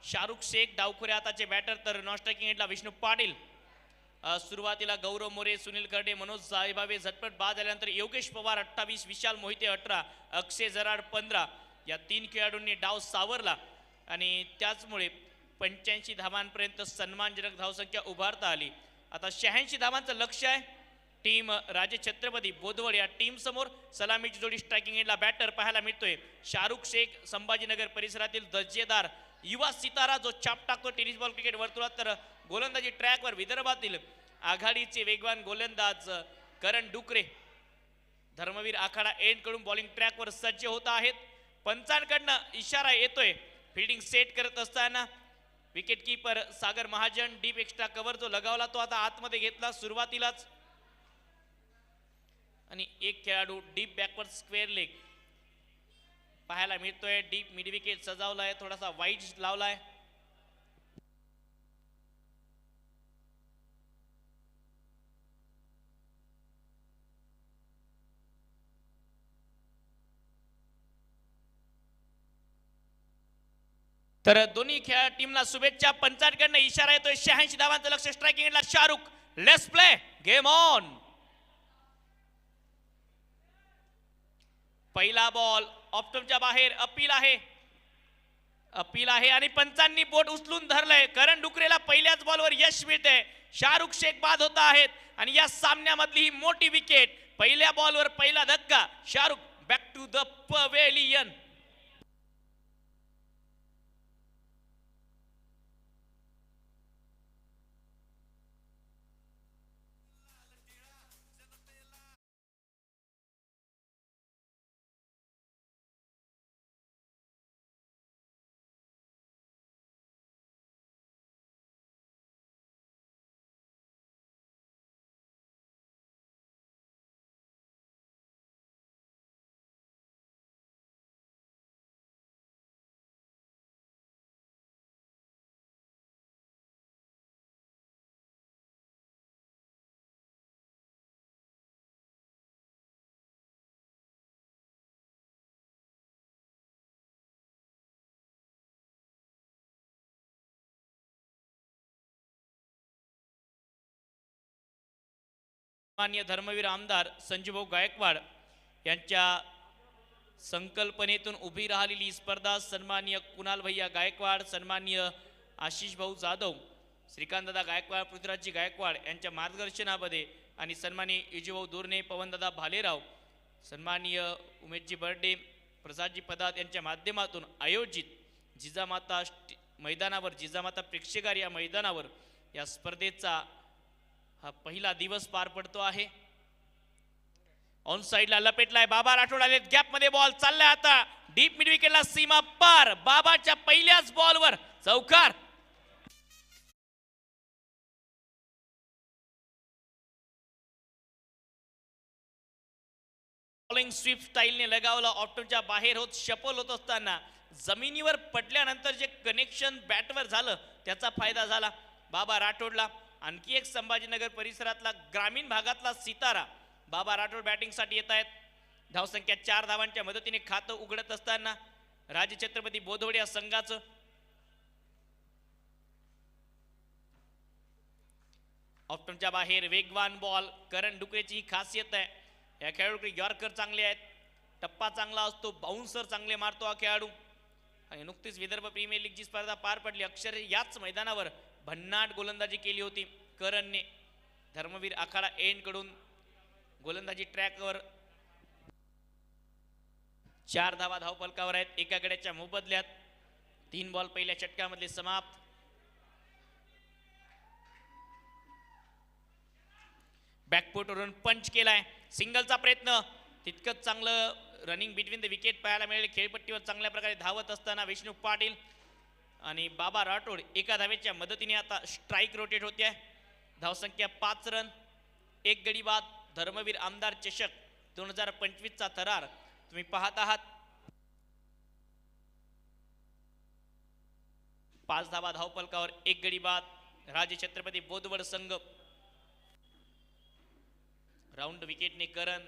शाहरुख शेख डावखुरे हाताचे बॅटर, तर नॉन स्ट्रायकिंग एंडला विष्णू पाटील. सुरुवातीला गौरव मोरे, सुनील करडे, मनोज साहेबावे झटपट बाद झाल्यानंतर योगेश पवार 28, विशाल मोहिते 18, अक्षय जराड 15 या तीन खेळाडूंनी डाव सावरला आणि त्याचमुळे 85 धावांपर्यंत सन्मानजनक धावसंख्या उभारता आली. आता 86 धावांचं लक्ष आहे टीम राजे छत्रपती बोदवड या टीम समोर. सलामीची जोडी स्ट्रायकिंग एंडला बॅटर पाहायला मिळतोय शाहरुख शेख, संभाजीनगर परिसरातील दर्जेदार युवा सितारा जो छाप टाकतो टेनिस बॉल क्रिकेट वर्तुळात. तर गोलंदाजी ट्रॅकवर विदर्भातील आघाडीचे वेगवान गोलंदाज करण डुकरे धर्मवीर आखाडा एंड कडून बॉलिंग ट्रॅकवर सज्ज होत आहेत. पंचांकडनं इशारा येतोय फिल्डिंग सेट करत असताना. विकेट कीपर सागर महाजन डीप एक्स्ट्रा कव्हर जो लगावला तो आता आतमध्ये घेतला सुरुवातीलाच आणि एक खेळाडू डीप बॅकवर्ड स्क्वेअर लेग पाहायला मिळतोय. डीप मिड विकेट सजावलाय, थोडासा वाईड लावलाय. तर दोन्ही खेळ टीमला शुभेच्छा. पंचांकडनं इशारा येतोय. 86 धावांचं लक्ष. स्ट्रायकिंगला Shahrukh. Let's play game on. पहिला बॉल ऑप्टमच्या बाहेर. अपील आहे आणि पंचांनी बोट उचलून धरलंय. करण डुकरेला पहिल्याच बॉलवर यश मिळते. शाहरुख शेख बाद होत आहेत आणि या सामन्यामधली ही मोठी विकेट. पहिल्या बॉलवर पहिला धक्का. Shahrukh back to the pavilion. माननीय धर्मवीर आमदार संजूभाऊ गायकवाड यांच्या संकल्पनेतून उभी राहिलेली ही स्पर्धा सन्माननीय कुणाल भैया गायकवाड, सन्माननीय आशिष भाऊ जाधव, श्रीकांतदादा गायकवाड, पृथ्वीराजजी गायकवाड यांच्या मार्गदर्शनामध्ये आणि सन्माननीय युजीभाऊ दुर्ने, पवनदादा भालेराव, सन्माननीय उमेशजी बर्डे, प्रसादजी पदात यांच्या माध्यमातून आयोजित जिजामाता मैदानावर, जिजामाता प्रेक्षागार या मैदानावर या स्पर्धेचा हा पहिला दिवस पार पडतो आहे। ऑन साइडला लपेटलाय बाबा राठोड, आले गॅप मध्ये बॉल चाललाय आता डीप मिड विकेटला सीमा पार, बाबाच्या पहिल्याच बॉलवर चौकार। बॉलिंग स्वीप स्टाईलने लगावला, ऑप्टनच्या बाहेर होत शपल होत असताना जमिनीवर पडल्यानंतर जे कनेक्शन बॅटवर झालं त्याचा फायदा झाला बाबा राठोडला। आणखी एक संभाजीनगर परिसरातला ग्रामीण भागातला सितारा बाबा राठोड बॅटिंग साठी येत आहेत। धावसंख्या 4 धावांच्या मदतीने खातं उघडत असताना राजछत्रपती बोधवड या संघाचं ऑप्टनच्या बाहेर वेगवान बॉल, करण डुकरेची ही खासियत आहे, या खेळाडूकडे यॉर्कर चांगले आहेत, टप्पा चांगला असतो, बाउन्सर चांगले मारतो हा खेळाडू। आणि नुकतीच विदर्भ प्रीमियर लीगची स्पर्धा पार पडली, अक्षरशः याच मैदानावर भन्नाट गोलंदाजी केली होती करणने। धर्मवीर आखाडा एंड कडून गोलंदाजी ट्रॅकवर 4 धावा धावफलकावर आहेत, एका गड्याच्या मोबदल्यात 3 बॉल पहिल्या षटकामधले समाप्त। बॅकफुटवरून पंच केलाय, सिंगलचा प्रयत्न, तितकंच चांगलं रनिंग बिटवीन द विकेट पाहायला मिळेल। खेळपट्टीवर चांगल्या प्रकारे धावत असताना विष्णू पाटील आणि बाबा राठोड एका धावेच्या मदतीने आता स्ट्राईक रोटेट होते। धावसंख्या 5 रन, 1 गडी बाद। धर्मवीर आमदार चषक 2025 चा थरार तुम्ही पाहत आहात। 5 धावा धावफलकावर 1 गडी बाद। राजछत्रपती बोधवड संघ राऊंड विकेटने करण,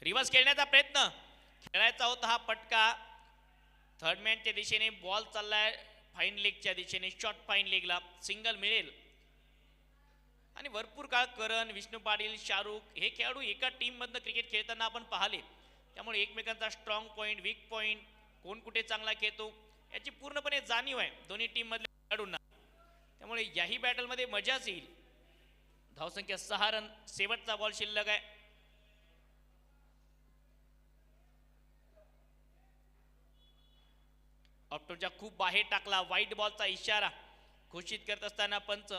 रिव्हर्स खेळण्याचा प्रयत्न, खेळायचा होता हा पटका, थर्ड मॅनच्या दिशेने बॉल चाललाय फाईन लेगच्या दिशेने, शॉर्ट फाईन लेगला सिंगल मिळेल। आणि भरपूर काळ करण, विष्णू पाटील, शाहरुख हे खेळाडू एका टीम मधनं क्रिकेट खेळताना आपण पाहिले, त्यामुळे एकमेकांचा स्ट्रॉंग पॉइंट, वीक पॉइंट, कोण कुठे चांगला खेळतो याची पूर्णपणे जाणीव आहे दोन्ही टीम मधल्या खेळाडूंना, त्यामुळे याही बॅटल मध्ये मजाच येईल। धावसंख्या 6 रन, शेवटचा बॉल शिल्लक आहे। ऑप्टनच्या खूप बाहेर टाकला, वाईट बॉलचा इशारा घोषित करत असताना पंच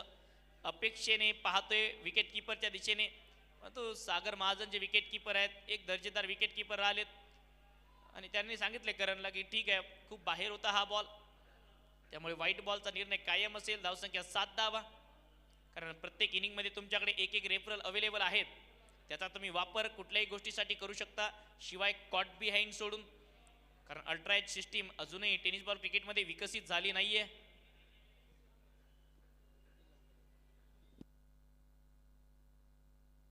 अपेक्षेने पाहतोय विकेट किपरच्या दिशेने, तो सागर महाजन जे विकेट किपर आहेत, एक दर्जेदार विकेट किपर राहिलेत आणि त्यांनी सांगितले करणला की ठीक आहे खूप बाहेर होता हा बॉल, त्यामुळे वाईट बॉलचा निर्णय कायम असेल। धावसंख्या 7 धावा, कारण प्रत्येक इनिंग मध्ये तुमच्याकडे एक रेफरल अवेलेबल आहेत, त्याचा तुम्ही वापर कुठल्याही गोष्टीसाठी करू शकता, शिवाय कॉट बिहाइंड सोडून, कारण अल्ट्राएज सिस्टीम अजूनही टेनिस बॉल क्रिकेटमध्ये विकसित झाली नाहीये।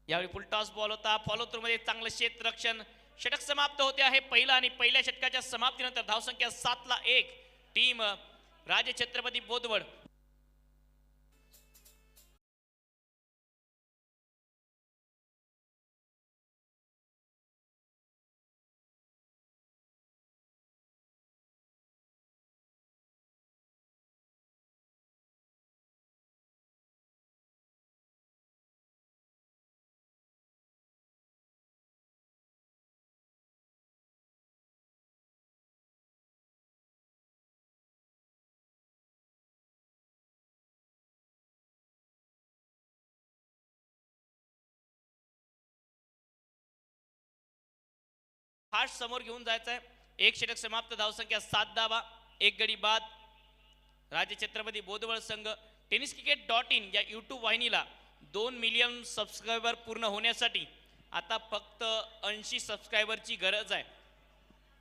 यावेळी फुल टॉस बॉल होता, फॉलो थ्रू मध्ये चांगलं क्षेत्ररक्षण, षटक समाप्त होते आहे पहिला आणि पहिल्या षटकाच्या समाप्तीनंतर धावसंख्या 7 ला 1 टीम राजछत्रपती बोधवड। फास्ट समोर घेऊन जायचं आहे, एक षटक समाप्त, धावसंख्या 7 धावा, 1 गडी बाद। राजछत्रपती बोधवड संघ tenniscricket.in या यूट्यूब वाहिनीला 2 मिलियन सबस्क्रायबर पूर्ण होण्यासाठी आता फक्त 80 सबस्क्रायबरची गरज आहे।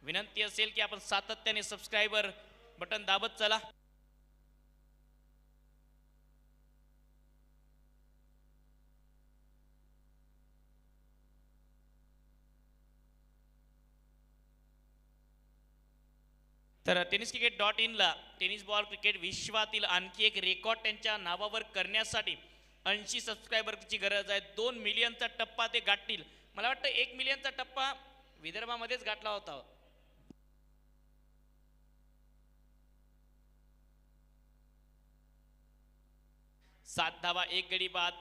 विनंती असेल की आपण सातत्याने सबस्क्रायबर बटन दाबत चला। तर tenniscricket.in ला टेनिस बॉल क्रिकेट विश्वातील आणखी एक रेकॉर्ड त्यांच्या नावावर करण्यासाठी 80 सबस्क्रायबरची गरज आहे. 2 मिलियनचा टप्पा ते गाठतील. मला वाटतं 1 मिलियनचा टप्पा विदर्भामध्येच गाठला होता. 7 धावा 1 गडी बाद.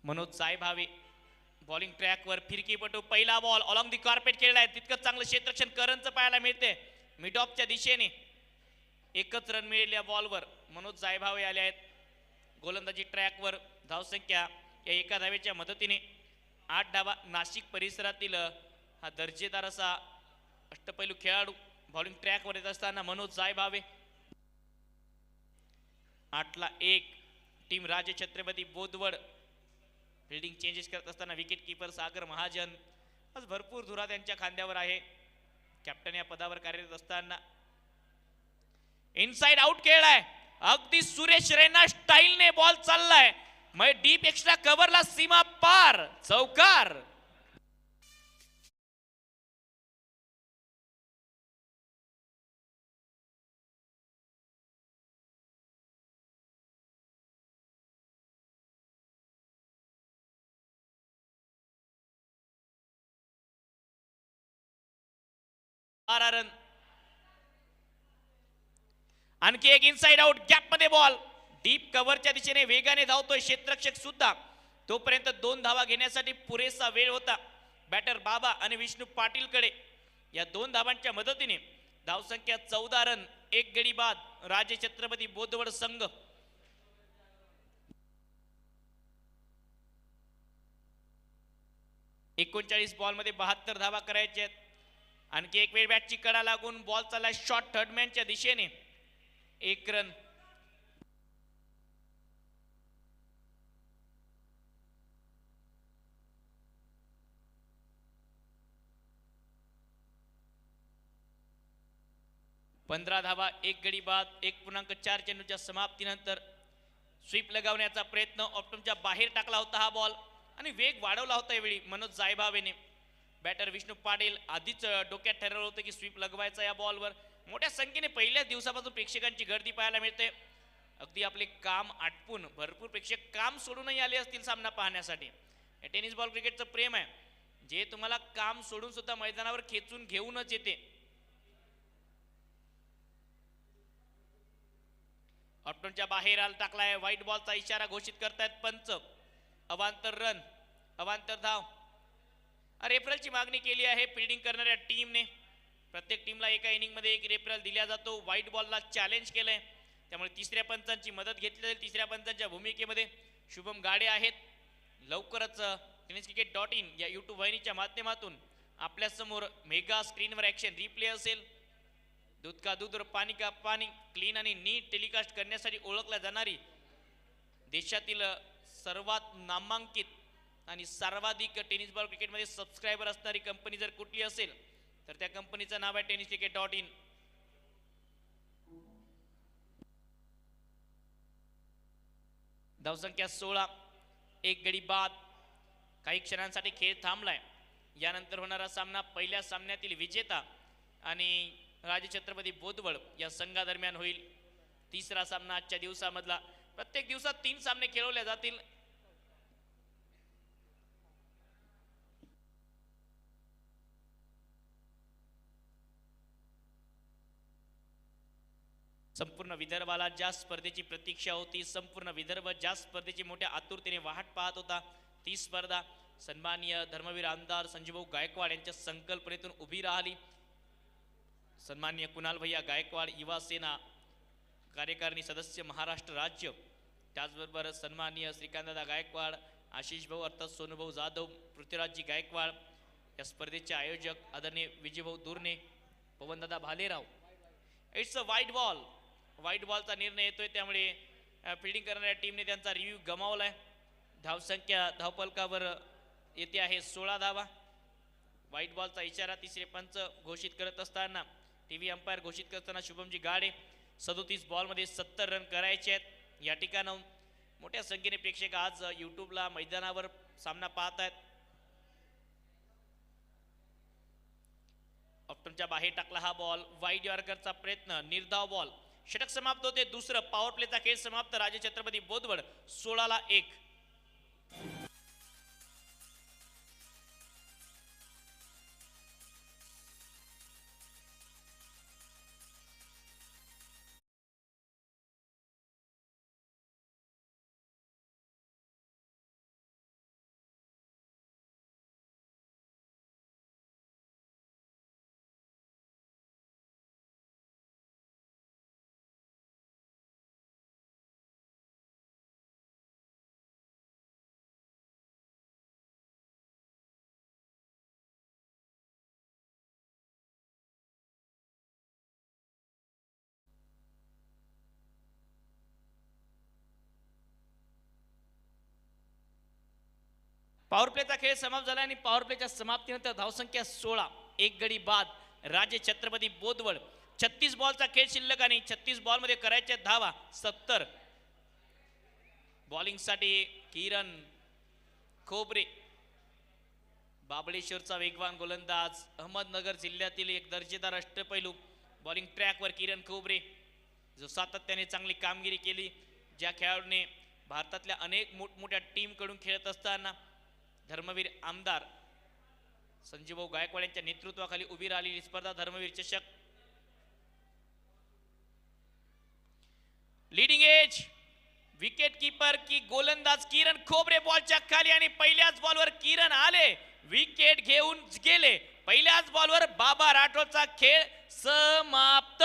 मनोज साहेबावे बॉलिंग ट्रॅकवर फिरकीपटू. पहिला बॉल ऑलॉंग दी कार्पेट खेळलाय. तितकंच चांगलं क्षेत्ररक्षण करंजचं पाहायला मिळते. मिड ऑफच्या दिशेने एकच रन मिळेल बॉलवर. मनोज साहेबावे आले आहेत गोलंदाजी ट्रॅकवर. धावसंख्या या एका धावेच्या मदतीने 8 धावा. नाशिक परिसरातील हा दर्जेदार असा अष्टपैलू खेळाडू बॉलिंग ट्रॅकवर येत असताना मनोज साहेबावे. 8ला 1. टीम राजे छत्रपती बोदवड फिल्डिंग चेंजेस करत असताना विकेट किपर सागर महाजन आज भरपूर धुरा त्यांच्या खांद्यावर आहे. कॅप्टन या पदावर कार्यरत असताना इनसाइड आउट खेळलाय. अगदी सुरेश रैना स्टाईलने बॉल चाललाय. मग डीप एक्स्ट्रा कव्हरला सीमा पार. चौकार. रन. आणखी एक इनसाइड आउट गॅप मध्ये बॉल. डीप कव्हरच्या दिशेने वेगाने धावतोय क्षेत्ररक्षक सुद्धा. तोपर्यंत 2 धावा घेण्यासाठी पुरेसा वेळ होता बॅटर बाबा आणि विष्णू पाटील कडे. या 2 धावांच्या मदतीने धावसंख्या 14 रन 1 गडी बाद. राजे छत्रपती बोदवड संघ 39 बॉल मध्ये 72 धावा करायच्या आहेत. आणखी एक वेळ बॅटची कडा लागून बॉल चालला शॉर्ट थर्डमॅनच्या दिशेने. 1 रन. पंधरा धावा 1 गडी बाद. 1.4 चेंडूच्या समाप्तीनंतर स्वीप लगावण्याचा प्रयत्न ऑप्टमच्या बाहेर टाकला होता हा बॉल आणि वेग वाढवला होता यावेळी मनोज साहेबावेने. बॅटर विष्णू पाटील आधीच डोक्यात ठरवलं होतं की स्वीप लगवायचा या बॉलवर. मोठ्या संख्येने पहिल्याच दिवसापासून प्रेक्षकांची गर्दी पाहायला मिळते. अगदी आपले काम आटपून भरपूर प्रेक्षक काम सोडूनही आले असतील सामना पाहण्यासाठी. टेनिस बॉल क्रिकेटचं प्रेम आहे जे तुम्हाला काम सोडून सुद्धा मैदानावर खेचून घेऊनच येते. ऑप्टनच्या बाहेर आल टाकलाय. व्हाईट बॉलचा इशारा घोषित करतायत पंच. अवांतर रन अवांतर धाव. रेफरलची मागणी केली आहे फिल्डिंग करणाऱ्या टीमने. प्रत्येक टीमला एका इनिंग मध्ये 1 रेफरल दिला जातो. व्हाईट बॉलला चॅलेंज केलंय त्यामुळे तिसऱ्या पंचांची मदत घेतली जाईल. तिसऱ्या पंचांच्या भूमिकेमध्ये शुभम गाडे आहेत. लवकरच tenniscricket.in या यूट्यूब वाहिनीच्या माध्यमातून आपल्या समोर मेगा स्क्रीनवर ॲक्शन रिप्ले असेल. दूध का दूध और पाणी का पाणी क्लीन आणि नीट टेलिकास्ट करण्यासाठी ओळखल्या जाणारी देशातील सर्वात नामांकित आणि सर्वाधिक टेनिस बॉल क्रिकेटमध्ये सबस्क्रायबर असणारी कंपनी जर कुठली असेल तर त्या कंपनीचं नाव आहे tenniscricket.in. धावसंख्या 16 1 गडी बाद. काही क्षणांसाठी खेळ थांबलाय. यानंतर होणारा सामना पहिल्या सामन्यातील विजेता आणि राजे छत्रपती बोदवड या संघादरम्यान होईल. तिसरा सामना आजच्या दिवसामधला. प्रत्येक दिवसात 3 सामने खेळवले जातील. संपूर्ण विदर्भाला ज्या स्पर्धेची प्रतीक्षा होती, संपूर्ण विदर्भ ज्या स्पर्धेची मोठ्या आतुरतेने वाट पाहत होता, ती स्पर्धा सन्माननीय धर्मवीर आमदार संजीवभाऊ गायकवाड यांच्या संकल्पनेतून उभी राहिली. सन्माननीय कुणाल भैया गायकवाड युवा सेना कार्यकारिणी सदस्य महाराष्ट्र राज्य, त्याचबरोबर सन्माननीय श्रीकांतदादा गायकवाड, आशिष भाऊ अर्थात सोनूभाऊ जाधव, पृथ्वीराजजी गायकवाड, या स्पर्धेचे आयोजक आदरणीय विजयभाऊ दुर्ने, पवनदादा भालेराव. इट्स अ वाईट बॉल. व्हाईट बॉलचा निर्णय येतोय त्यामुळे फिल्डिंग करणाऱ्या टीमने त्यांचा रिव्ह्यू गमावलाय. धावसंख्या धावपलकावर येते आहे 16 धावा. व्हाईट बॉलचा इशारा तिसरे पंच घोषित करत असताना टीव्ही अंपायर घोषित करताना शुभमजी गाडे. 37 बॉलमध्ये 70 रन करायचे आहेत. या ठिकाणाहून मोठ्या संख्येने प्रेक्षक आज यूट्यूबला मैदानावर सामना पाहत आहेत. ऑप्टनच्या बाहेर टाकला हा बॉल, वाईड यॉर्करचा प्रयत्न, निर्धाव बॉल, षटक समाप्त होते दुसरं. पॉवर प्लेचा खेळ समाप्त. राजे छत्रपती बोदवड 16-1. पॉवर प्लेचा खेळ समाप्त झाला आणि पॉवर प्लेच्या समाप्तीनंतर धावसंख्या 16, एक गडी बाद. राजे छत्रपती बोदवड. 36 बॉलचा खेळ शिल्लक आणि 36 बॉल मध्ये करायच्या धावा 70. बॉलिंग साठी किरण खोबरे, बाबळेश्वरचा वेगवान गोलंदाज, अहमदनगर जिल्ह्यातील एक दर्जेदार अष्टपैलू. बॉलिंग ट्रॅकवर किरण खोबरे जो सातत्याने चांगली कामगिरी केली. ज्या खेळाडूने भारतातल्या अनेक मोठमोठ्या टीम कडून खेळत असताना धर्मवीर आमदार संजीवभाऊ गायकवाड यांच्या नेतृत्वाखाली उभी राहिलेली स्पर्धा धर्मवीर चषक. लीडिंग एज विकेट कीपर की गोलंदाज किरण खोबरे बॉलच्या खाली आणि पहिल्याच बॉलवर किरण आले, विकेट घेऊन गेले. पहिल्याच बॉलवर बाबा राठोडचा खेळ समाप्त.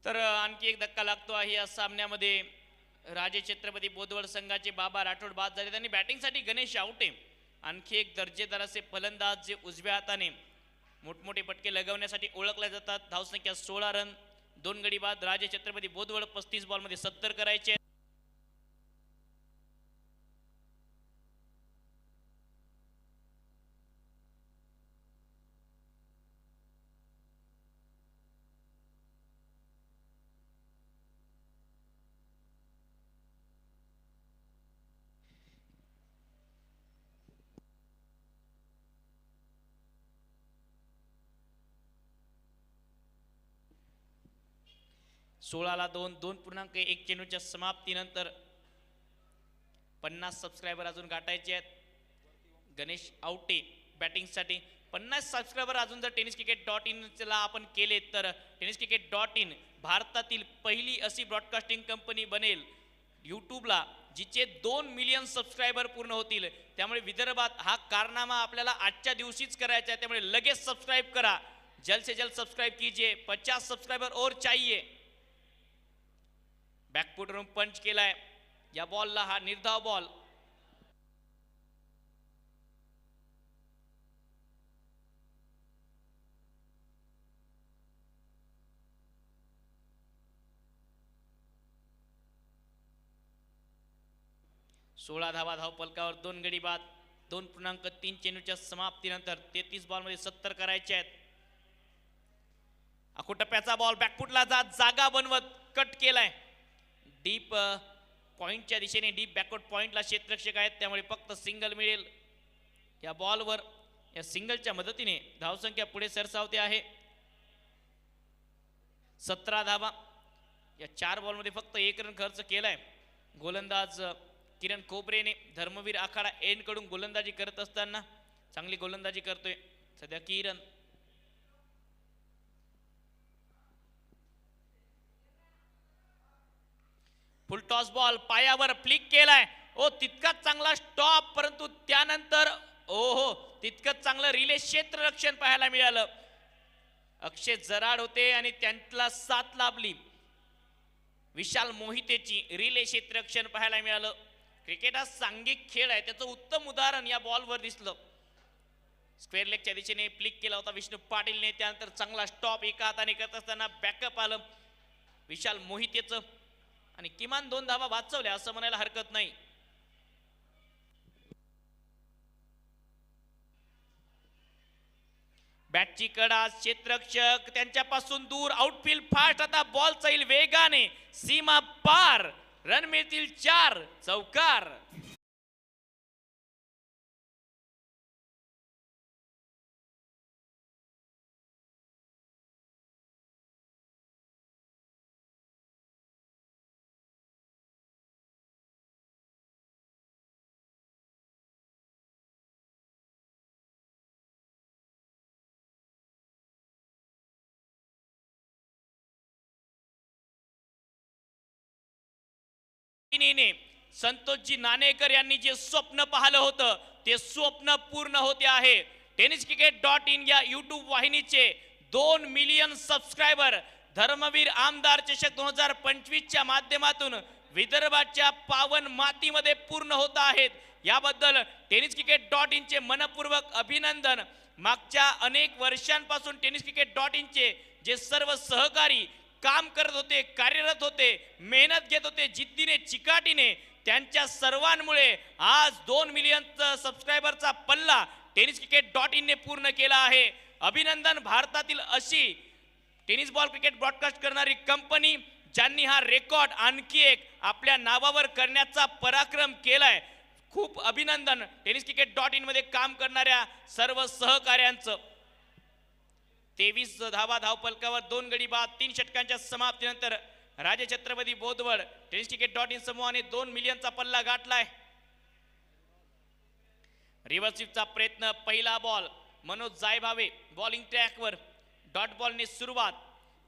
तर आणखी एक धक्का लागतो आहे या सामन्यामध्ये. राजे छत्रपती बोदवड संघाचे बाबा राठोड बाद झाले. त्यांनी बॅटिंगसाठी गणेश आवटे, आणखी एक दर्जेदार असे फलंदाज जे उजव्या हाताने मोठमोठे फटके लगवण्यासाठी ओळखले जातात. धावसंख्या 16 रन, 2 गडी बाद. राजे छत्रपती बोदवड 35 बॉल मध्ये 70 करायचे. सोळाला 2, 2.1 चेंडूच्या समाप्तीनंतर 50 सबस्क्रायबर अजून गाठायचे आहेत. गणेश आवटे बॅटिंगसाठी 50 सबस्क्रायबर अजून जर tenniscricket.in ला आपण केले तर tenniscricket.in भारतातील पहिली अशी ब्रॉडकास्टिंग कंपनी बनेल यूट्यूबला जिचे 2 मिलियन सबस्क्रायबर पूर्ण होतील. त्यामुळे विदर्भात हा कारनामा आपल्याला आजच्या दिवशीच करायचा आहे. त्यामुळे लगेच सबस्क्राइब करा, जल्द से जल्द सबस्क्राइब कीजिए. 50 सबस्क्राइबर और चाहिए. बॅकफुटवरून पंच केलाय या बॉलला, हा निर्धाव बॉल. सोळा धावा धाव पलकावर, 2 गडी बाद. 2.3 चेंडूच्या समाप्तीनंतर 33 बॉल मध्ये 70 करायचे आहेत. अकुटप्प्याचा बॉल बॅकफुटला जागा बनवत कट केलाय. डीप पॉइंटच्या दिशेने, डीप बॅकवर्ड पॉइंटला क्षेत्ररक्षक आहेत, त्यामुळे फक्त सिंगल मिळेल या बॉलवर. या सिंगलच्या मदतीने धावसंख्या पुढे सरसावते आहे. 17 धावा. या 4 बॉलमध्ये फक्त 1 रन खर्च केलाय गोलंदाज किरण खोबरेने. धर्मवीर आखाडा एंड कडून गोलंदाजी करत असताना चांगली गोलंदाजी करतोय सध्या किरण. फुल टॉस बॉल पायावर फ्लिक केलाय. ओ तितकाच चांगला स्टॉप, परंतु त्यानंतर ओहो तितकंच चांगलं रिले क्षेत्ररक्षण पाहायला मिळालं. अक्षय जराड होते आणि त्यांना साथ लाभली. विशाल मोहितेची रिले क्षेत्ररक्षण पाहायला मिळालं. क्रिकेट हा सांघिक खेळ आहे, त्याचं उत्तम उदाहरण या बॉलवर दिसलं. स्क्वेअर लेगच्या दिशेने फ्लिक केला होता विष्णू पाटीलने, त्यानंतर चांगला स्टॉप एका हाताने करत असताना बॅकअप आलं विशाल मोहितेचं आणि किमान 2 धावा वाचवल्या असं म्हणायला हरकत नाही. बॅटची कडा, क्षेत्ररक्षक त्यांच्यापासून दूर, आउटफील्ड फास्ट, आता बॉल जाईल वेगाने सीमा पार, रन मिळतील 4, चौकार. संतोषजी नाणेकर यांनी जे स्वप्न पाहिलं होतं ते स्वप्न पूर्ण होते आहे. tenniscricket.in या YouTube वाहिनीचे 2 मिलियन सबस्क्रायबर धर्मवीर आमदार चषक 2025 च्या माध्यमातून विदर्भाच्या पावन मातीमध्ये पूर्ण होत आहेत. याबद्दल tenniscricket.in चे मनपूर्वक अभिनंदन. मागच्या अनेक वर्षांपासून tenniscricket.in चे जे सर्व सहकारी काम करत होते, कार्यरत होते, मेहनत घेत होते जिद्दीने चिकाटीने, त्यांच्या सर्वांमुळे आज 2 मिलियन सबस्क्रायबरचा पल्ला tenniscricket.in ने पूर्ण केला आहे. अभिनंदन भारतातील अशी टेनिस बॉल क्रिकेट ब्रॉडकास्ट करणारी कंपनी ज्यांनी हा रेकॉर्ड आणखी एक आपल्या नावावर करण्याचा पराक्रम केलाय. खूप अभिनंदन tenniscricket.in मध्ये काम करणाऱ्या सर्व सहकार्यांचं. 23 धावा धावपलकावर 2 गडी बाद 3 षटकांच्या समाप्तीनंतर राजे छत्रपती बोदवड tenniscricket.in समूहाने 2 मिलियनचा पल्ला गाठलाय. रिव्हर्स स्वीपचा प्रयत्न, पहिला बॉल मनोज जायभावे बॉलिंग ट्रॅकवर, डॉट बॉलने सुरुवात.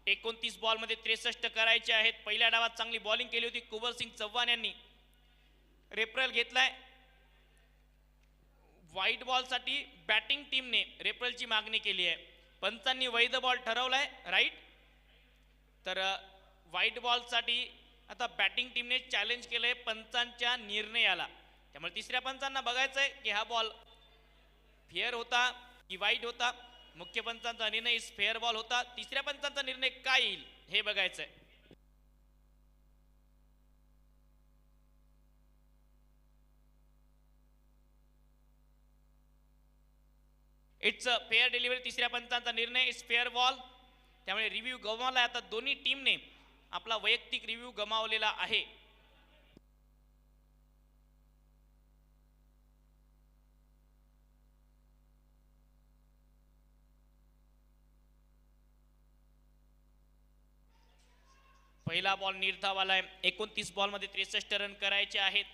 29 बॉल मध्ये 63 करायचे आहेत. पहिल्या डावात चांगली बॉलिंग केली होती कुंवर सिंग चव्हाण यांनी. रेफरल घेतलाय. व्हाईट बॉल साठी बॅटिंग टीमने रेफरलची मागणी केली आहे. पंचांनी वैध बॉल ठरवलाय राईट, तर व्हाईट बॉल साठी आता बॅटिंग टीमने चॅलेंज केलंय पंचांच्या निर्णयाला. त्यामुळे तिसऱ्या पंचांना बघायचंय की हा बॉल फेअर होता की वाईट होता. मुख्य पंचांचा निर्णय फेअर बॉल होता. तिसऱ्या पंचांचा निर्णय काय येईल हे बघायचंय. It's a fair delivery. तिसऱ्या पंचांचा निर्णय इट्स फेअर बॉल. त्यामुळे रिव्ह्यू गमावला. आता दोन्ही टीमने आपला वैयक्तिक रिव्ह्यू गमावलेला आहे. पहिला बॉल निर्धाव आलाय. 29 बॉल मध्ये 63 रन करायचे आहेत.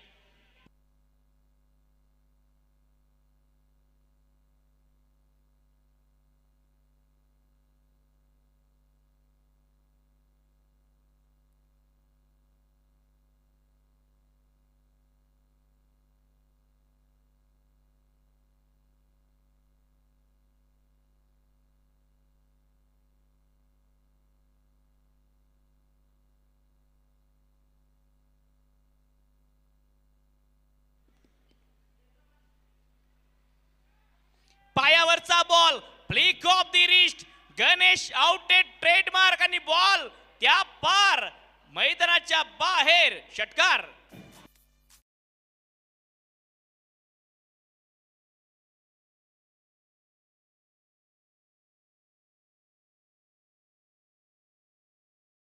पायावरचा ball, flick off the wrist, Ganesh आउटेड ट्रेडमार्क आणि बॉल त्या पार मैदानाच्या बाहेर. षटकार.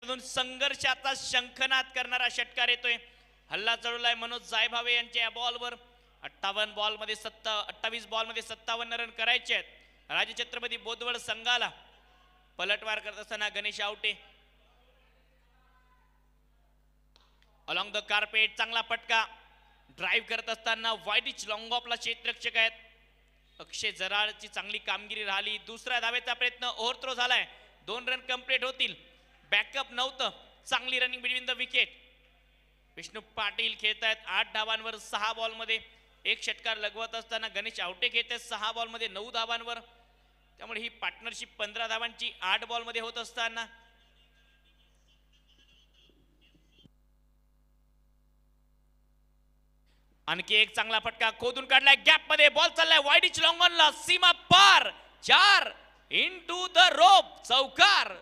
संघर्षाचा शंखनाद करणारा षटकार येतोय. हल्ला चढवलाय मनोज जायभावे यांच्या बॉलवर. 28 बॉल मध्ये 57 रन करायचे आहेत. राजे छत्रपती बोदवड संघाला पलटवार करत असताना Ganesh Awate. Along the carpet चांगला पटका. ड्राईव्ह करत असताना वाईडिच लॉंग ऑफला क्षेत्ररक्षक आहेत. अक्षय जराळची चांगली कामगिरी राहिली. दुसऱ्या धावेचा प्रयत्न ओव्हरथ्रो झालाय. 2 रन कंप्लीट होतील. बॅकअप नव्हतं. चांगली running between the wicket. Vishnu Patil खेळत आहेत 8 धावांवर 6 बॉल मध्ये 1 षटकार लगवत असताना गणेश आवटे खेळत आहेत 6 बॉल मध्ये 9 धावांवर. त्यामुळे ही पार्टनरशिप 15 धावांची 8 बॉल मध्ये होत असताना आणखी एक चांगला फटका खोदून काढलाय गॅप मध्ये बॉल चाललाय वाईडिच लॉंग ऑनला सीमा पार 4 इनटू द रोप चौकार.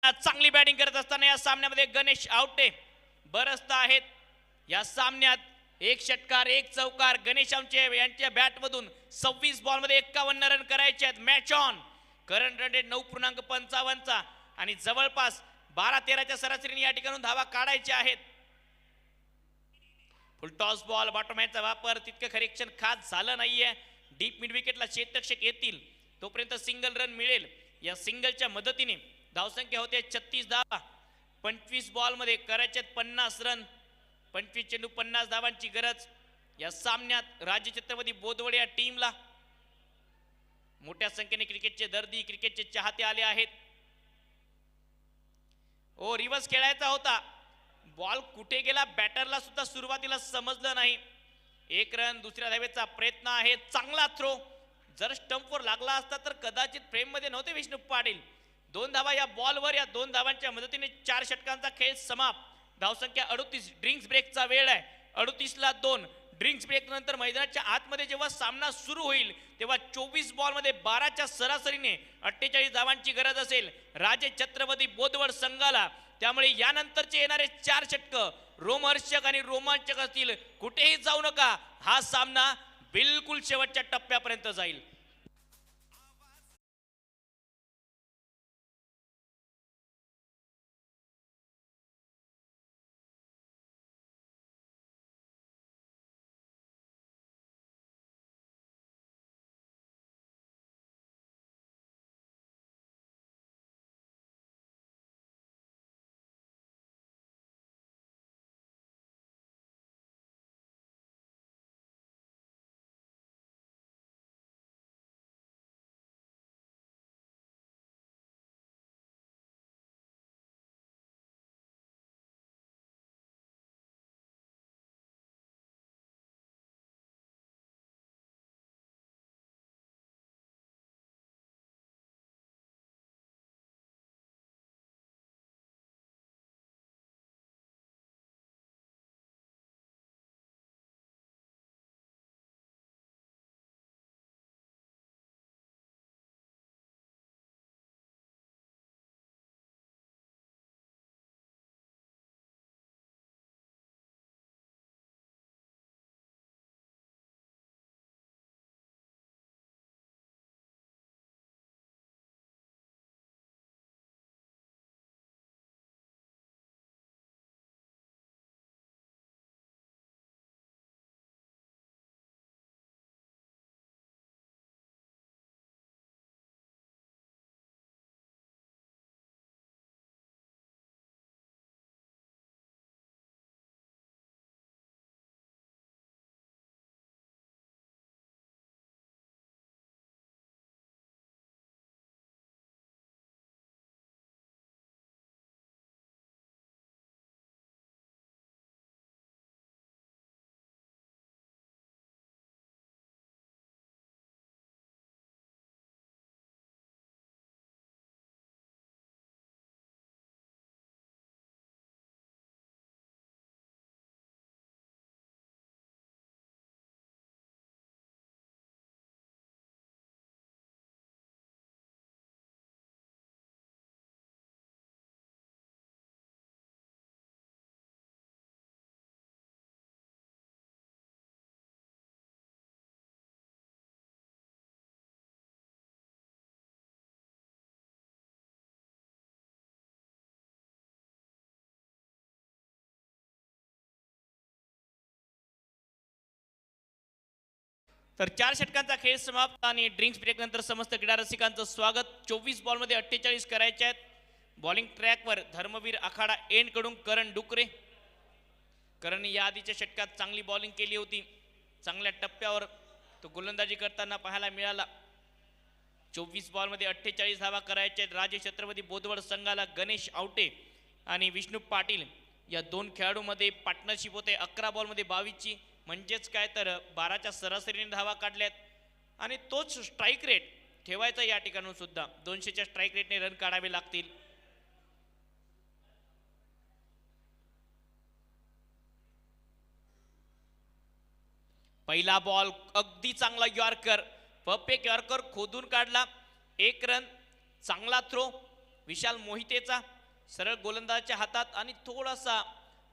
चांगली बॅटिंग करत असताना या सामन्यामध्ये गणेश आवटे बरसत आहेत. या सामन्यात एक षटकार एक चौकार गणेश आवटे यांच्या बॅट मधून 26 बॉल मध्ये 51 रन करायचे आहेत. Match on. Current run rate 9.55 चा आणि जवळपास 12-13च्या सरासरीने या ठिकाणी धावा काढायच्या आहेत. फुल टॉस बॉल बॉटम हँडचा वापर तितकं करेक्शन खास झालं नाहीये. डीप मिड विकेटला क्षेत्ररक्षक येतील तोपर्यंत सिंगल रन मिळेल. या सिंगलच्या मदतीने धावसंख्या होते 36 धावा. 25 बॉल मध्ये करायचे 50 रन. 25 चेंडू 50 धावांची गरज. या सामन्यात राज्य छत्रपती बोदवड या टीमला मोठ्या संख्येने क्रिकेटचे दर्दी क्रिकेटचे चाहते आले आहेत. ओ रिव्हर्स खेळायचा होता. बॉल कुठे गेला बॅटरला सुद्धा सुरुवातीला समजलं नाही. 1 रन. दुसऱ्या धावेचा प्रयत्न आहे. चांगला थ्रो. जर स्टंपवर लागला असता तर कदाचित फ्रेम मध्ये नव्हते विष्णू पाटील. 2 धावा या बॉलवर. या 2 धावांच्या मदतीने 4 षटकांचा खेळ समाप्त. धावसंख्या 38. ड्रिंक्स ब्रेकचा वेळ आहे. 38ला 2. ड्रिंक्स ब्रेक नंतर मैदानाच्या आतमध्ये जेव्हा सामना सुरू होईल तेव्हा 24 बॉल मध्ये 12च्या सरासरीने 48 धावांची गरज असेल राजे छत्रपती बोदवड संघाला. त्यामुळे यानंतरचे येणारे 4 षटक रोमहर्षक आणि रोमांचक असतील. कुठेही जाऊ नका. हा सामना बिलकुल शेवटच्या टप्प्यापर्यंत जाईल. तर 4 षटकांचा खेळ समाप्त आणि ड्रिंक्स ब्रेक नंतर समस्त क्रीडा रसिकांचं स्वागत. 24 बॉल मध्ये 48 करायचे आहेत. बॉलिंग ट्रॅकवर धर्मवीर आखाडा एंड कडून करण डुकरे. करण या आधीच्या षटकात चांगली बॉलिंग केली होती. चांगल्या टप्प्यावर तो गोलंदाजी करताना पाहायला मिळाला. 24 बॉल मध्ये 48 धावा करायचे आहेत राजे छत्रपती बोदवड संघाला. गणेश आवटे आणि विष्णू पाटील या 2 खेळाडूंमध्ये पार्टनरशिप होते. 11 बॉल मध्ये 22 ची म्हणजेच काय तर 12च्या सरासरीने धावा काढल्यात. आणि तोच स्ट्राईक रेट ठेवायचा या ठिकाणून सुद्धा 200च्या स्ट्राईक रेटने रन काढावे लागतील. पहिला बॉल अगदी चांगला यॉर्कर, परफेक्ट यॉर्कर खोदून काढला, 1 रन. चांगला थ्रो विशाल मोहितेचा सरळ गोलंदाजच्या हातात आणि थोडासा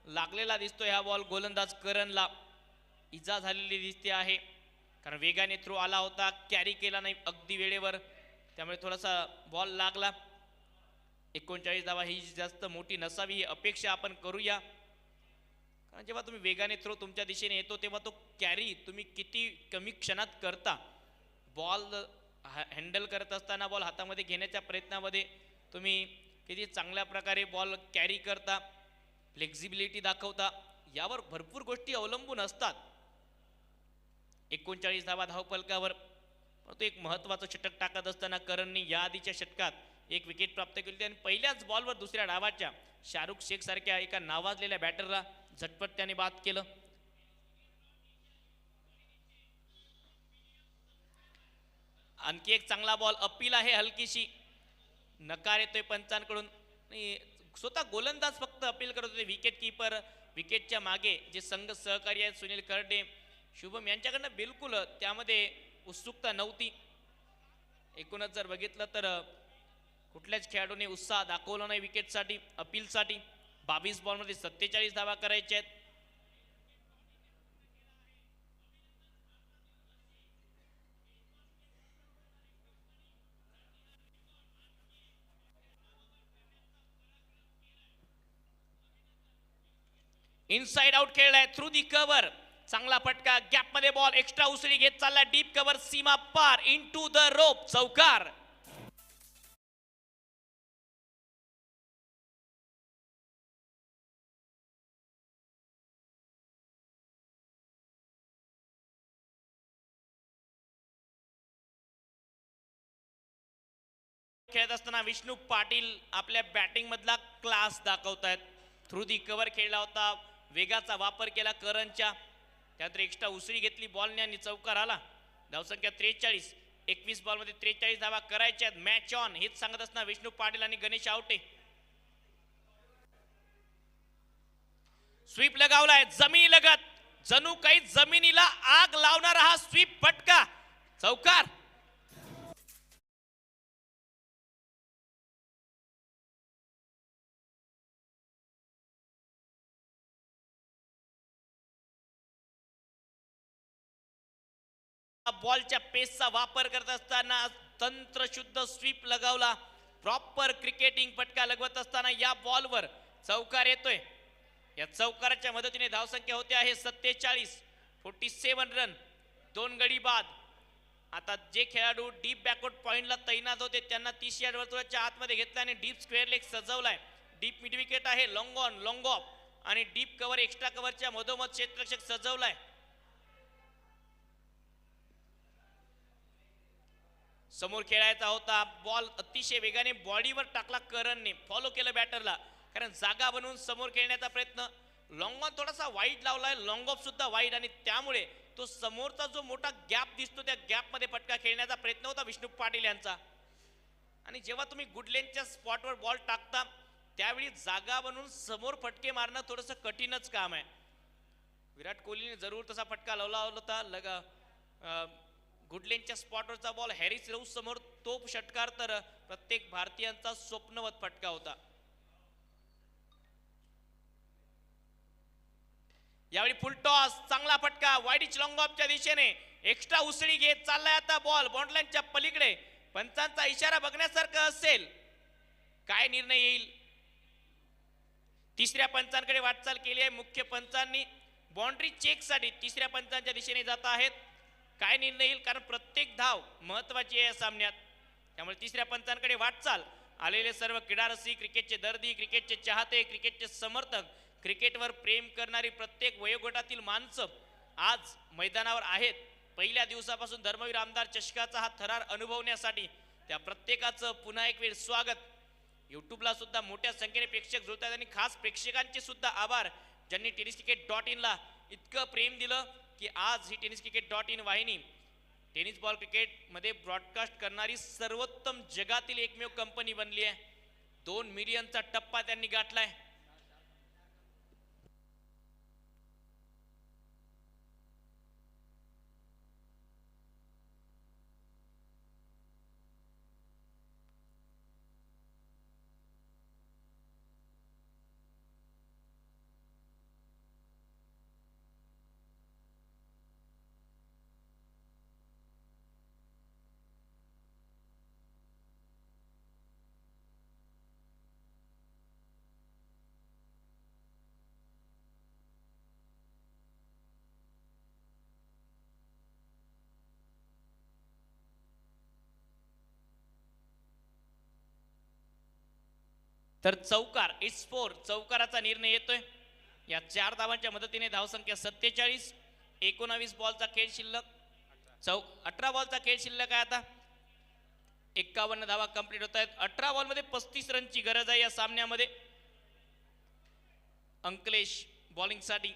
लागलेला दिसतोय हा बॉल. गोलंदाज करणला इजा झालेली दिसते आहे, कारण वेगाने थ्रो आला होता, कॅरी केला नाही अगदी वेळेवर, त्यामुळे थोडासा बॉल लागला. 39 धावा ही जास्त मोठी नसावी ही अपेक्षा आपण करूया, कारण जेव्हा तुम्ही वेगाने थ्रो तुमच्या दिशेने येतो तेव्हा तो कॅरी तुम्ही किती कमी क्षणात करता. बॉल हँडल करत असताना, बॉल हातामध्ये घेण्याच्या प्रयत्नामध्ये तुम्ही किती चांगल्या प्रकारे बॉल कॅरी करता, फ्लेक्झिबिलिटी दाखवता, यावर भरपूर गोष्टी अवलंबून असतात. 39 धावा धावफलकावर, तो एक महत्त्वाचं षटक टाकत असताना करणनी या आधीच्या षटकात 1 विकेट प्राप्त केली होती आणि पहिल्याच बॉलवर दुसऱ्या डावाच्या शाहरुख शेख सारख्या एका नावाजलेल्या बॅटरला झटपट त्याने बाद केलं. आणखी एक चांगला बॉल, अपील आहे हलकीशी, नकार येतोय पंचांकडून. स्वतः गोलंदाज फक्त अपील करत होते. विकेट कीपर, विकेटच्या मागे जे संघ सहकारी आहेत सुनील खर्डे, शुभम यांच्याकडनं बिलकुल त्यामध्ये उत्सुकता नव्हती. एकूणच जर बघितलं तर कुठल्याच खेळाडूने उत्साह दाखवला नाही विकेटसाठी, अपीलसाठी. 22 बॉलमध्ये 47 धावा करायच्या आहेत. इनसाइड आउट खेळलाय, थ्रू दी कव्हर, चांगला फटका, गॅप मध्ये बॉल, एक्स्ट्रा उसळी घेत चालला, डीप कव्हर, सीमा पार, इनटू द रोप, चौकार. खेळत असताना विष्णू पाटील आपल्या बॅटिंग मधला क्लास दाखवतायत. थ्रू दी कव्हर खेळला होता, वेगाचा वापर केला करणच्या, त्यानंतर एक्स्ट्रा उसळी घेतली बॉलने आणि चौकार आला. धावसंख्या 43, 21 बॉलमध्ये 43 धावा करायच्या आहेत. मॅच ऑन हेच सांगत असताना विष्णू पाटील आणि गणेश आवटे. स्वीप लगावलाय जमिनी लगत, जणू काही जमिनीला आग लावणारा हा स्वीप फटका, चौकार. बॉलच्या पेसचा वापर करत असताना तंत्रशुद्ध स्वीप लगावला, प्रॉपर क्रिकेटिंग फटका लगवत असताना या बॉलवर चौकार येतोय. या चौकाराच्या मदतीने धावसंख्या होते आहे 47, 47 रन, 2 गडी बाद. आता जे खेळाडू डीप बॅकवर्ड पॉइंटला तैनात होते त्यांना 30 यार्ड वर्तुळाच्या आतमध्ये घेतला आणि डीप स्क्वेअर लेग सजवलाय. डीप मिड विकेट आहे, लॉंग ऑन लॉंग ऑफ आणि डीप कव्हर एक्स्ट्रा कव्हरच्या मधोमध क्षेत्ररक्षक सजवलाय. समोर खेळायचा होता बॉल, अतिशय वेगाने बॉडीवर टाकला करणने, फॉलो केलं बॅटरला, कारण जागा बनवून समोर खेळण्याचा प्रयत्न. लॉंग ऑन थोडासा वाईड लावलाय, लॉंग ऑफ सुद्धा वाईड, आणि त्यामुळे तो समोरचा जो मोठा गॅप दिसतो त्या गॅप मध्ये फटका खेळण्याचा प्रयत्न होता विष्णू पाटील यांचा. आणि जेव्हा तुम्ही गुडलेनच्या स्पॉटवर बॉल टाकता त्यावेळी जागा बनवून समोर फटके मारणं थोडंसं कठीणच काम आहे. विराट कोहलीने जरूर तसा फटका लावला होता. गुडलेनच्या स्पॉटवरचा बॉल हॅरिस राऊस समोर, तो षटकार तर प्रत्येक भारतीयांचा स्वप्नवत फटका होता. यावेळी फुल टॉस, चांगला फटका, वाईडिच लॉंग ऑफच्या दिशेने, एक्स्ट्रा उसळी घेत चाललाय आता बॉल बॉन्डलाईनच्या पलीकडे. पंचांचा इशारा बघण्यासारखं असेल, काय निर्णय येईल. तिसऱ्या पंचांकडे वाटचाल केली आहे मुख्य पंचांनी. बाउंड्री चेकसाठी तिसऱ्या पंचांच्या दिशेने जात आहेत. काय निर्णय येईल, कारण प्रत्येक धाव महत्वाची आहे या सामन्यात, त्यामुळे तिसऱ्या पंचांकडे वाटचाल. आलेले सर्व क्रीडारसिक, क्रिकेटचे दर्दी, क्रिकेटचे चाहते, क्रिकेटचे समर्थक, क्रिकेटवर प्रेम करणारी प्रत्येक वयोगटातील माणसं आज मैदानावर आहेत. पहिल्या दिवसापासून धर्मवीर आमदार चषकाचा हा थरार अनुभवण्यासाठी त्या प्रत्येकाचं पुन्हा एक वेळ स्वागत. यूट्यूबला सुद्धा मोठ्या संख्येने प्रेक्षक जुळत आहेत आणि खास प्रेक्षकांचे सुद्धा आभार, ज्यांनी टेनिस क्रिकेट .in ला इतकं प्रेम दिलं की आज ही टेनिस क्रिकेट .in वाहिनी टेनिस बॉल क्रिकेट मध्ये ब्रॉडकास्ट करणारी सर्वोत्तम जगातील एकमेव कंपनी बनली आहे. 2 मिलियनचा टप्पा त्यांनी गाठलाय. तर चौकार इट्स 4 चौकाराचा निर्णय येतोय. या 4 धावांच्या मदतीने धावसंख्या 47. 19 बॉलचा खेळ शिल्लक. 18 बॉलचा खेळ शिल्लक आहे आता. 51 धावा कंप्लीट होत आहेत. 18 बॉल मध्ये 35 रनची गरज आहे या सामन्यामध्ये. अंकलेश बॉलिंग साठी.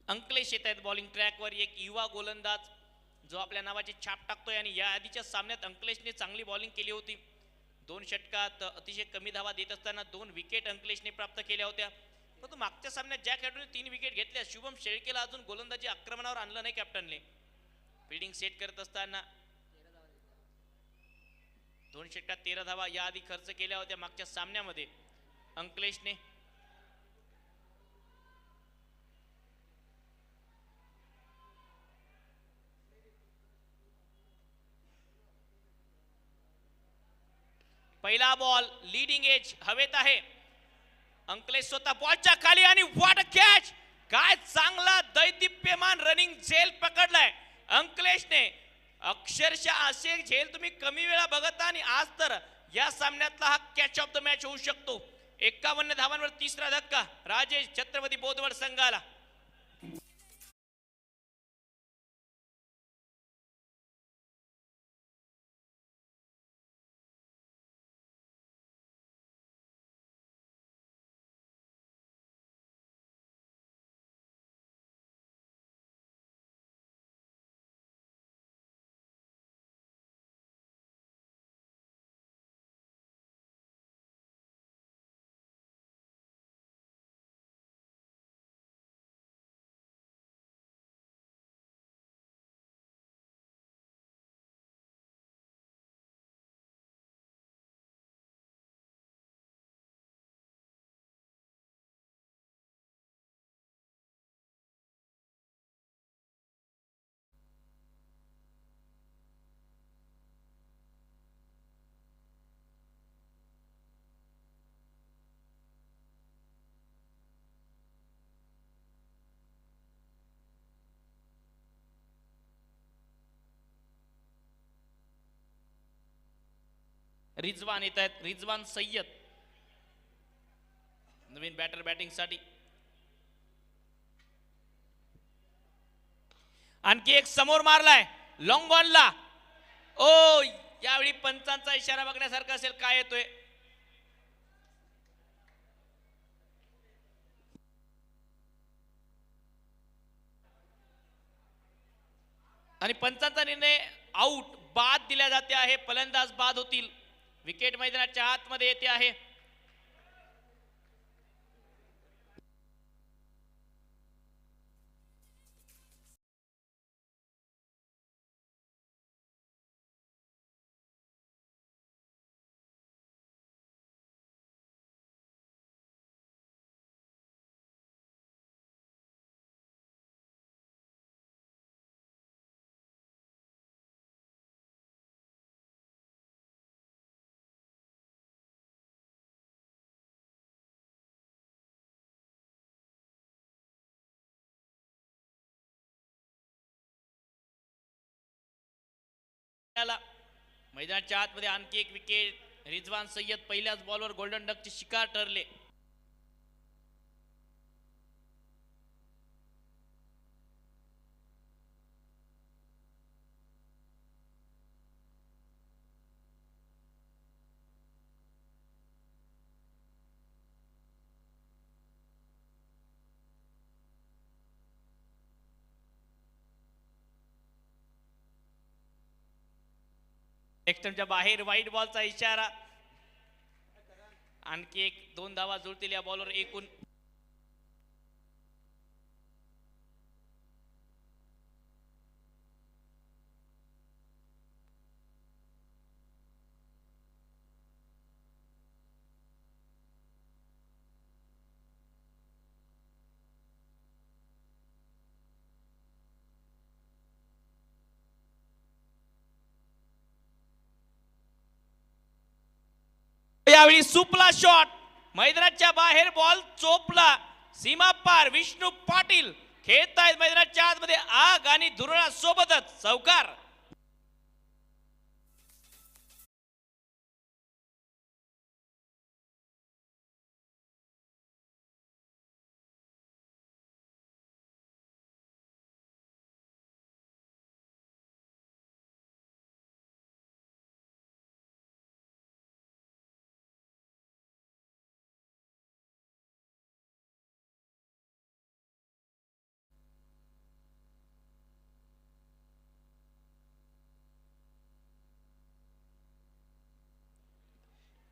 अंकलेश येत आहेत बॉलिंग ट्रॅकवर. एक युवा गोलंदाज जो आपल्या नावाची छाप टाकतोय आणि या आधीच्या सामन्यात अंकलेशने चांगली बॉलिंग केली होती. 2 षटकात अतिशय कमी धावा देत असताना 2 विकेट अंकलेशने प्राप्त केल्या होत्या. परंतु मागच्या सामन्यात ज्या खेळाडूने 3 विकेट घेतल्या, शुभम शेळकेला अजून गोलंदाजी आक्रमणावर आणलं नाही कॅप्टनने. फिल्डिंग सेट करत असताना 2 षटकात 13 धावा या आधी खर्च केल्या होत्या मागच्या सामन्यामध्ये अंकलेशने. पहिला बॉल लीडिंग एज हवेत आहे. अंकलेश स्वतः बॉलच्या खाली आणि व्हॉट अ कॅच. काय चांगला दैदिप्यमान रनिंग झेल पकडलाय अंकलेशने. अक्षरशः असे झेल तुम्ही कमी वेळा बघता आणि आज तर या सामन्यातला हा कॅच ऑफ द मॅच होऊ शकतो. 51 धावांवर तिसरा धक्का राजेश छत्रपती बोदवड संघाला. रिजवान येत आहेत. रिजवान सय्यद नवीन बॅटर बॅटिंग साठी. आणखी एक समोर मारलाय लॉंग बॉलला. ओ यावेळी पंचांचा इशारा बघण्यासारखा असेल काय येतोय. आणि पंचांचा निर्णय आउट बाद दिल्या जाते आहे. फलंदाज बाद होतील. विकेट मैदानाच्या आतमध्ये येते आहे. आला. मैदानाच्या आतमध्ये आणखी एक विकेट. रिजवान सय्यद पहिल्याच बॉलवर गोल्डन डकचे शिकार ठरले. नेक्स्टच्या बाहेर वाईट बॉलचा इशारा. आणखी एक 2 धावा जुळतील या बॉलवर. एकूण यावेळी सुपला शॉट. मैदानाच्या बाहेर बॉल चोपला. सीमा पार. विष्णू पाटील खेळतायत मैदानाच्या आतमध्ये. आग आणि धुरळा सोबतच चौकार.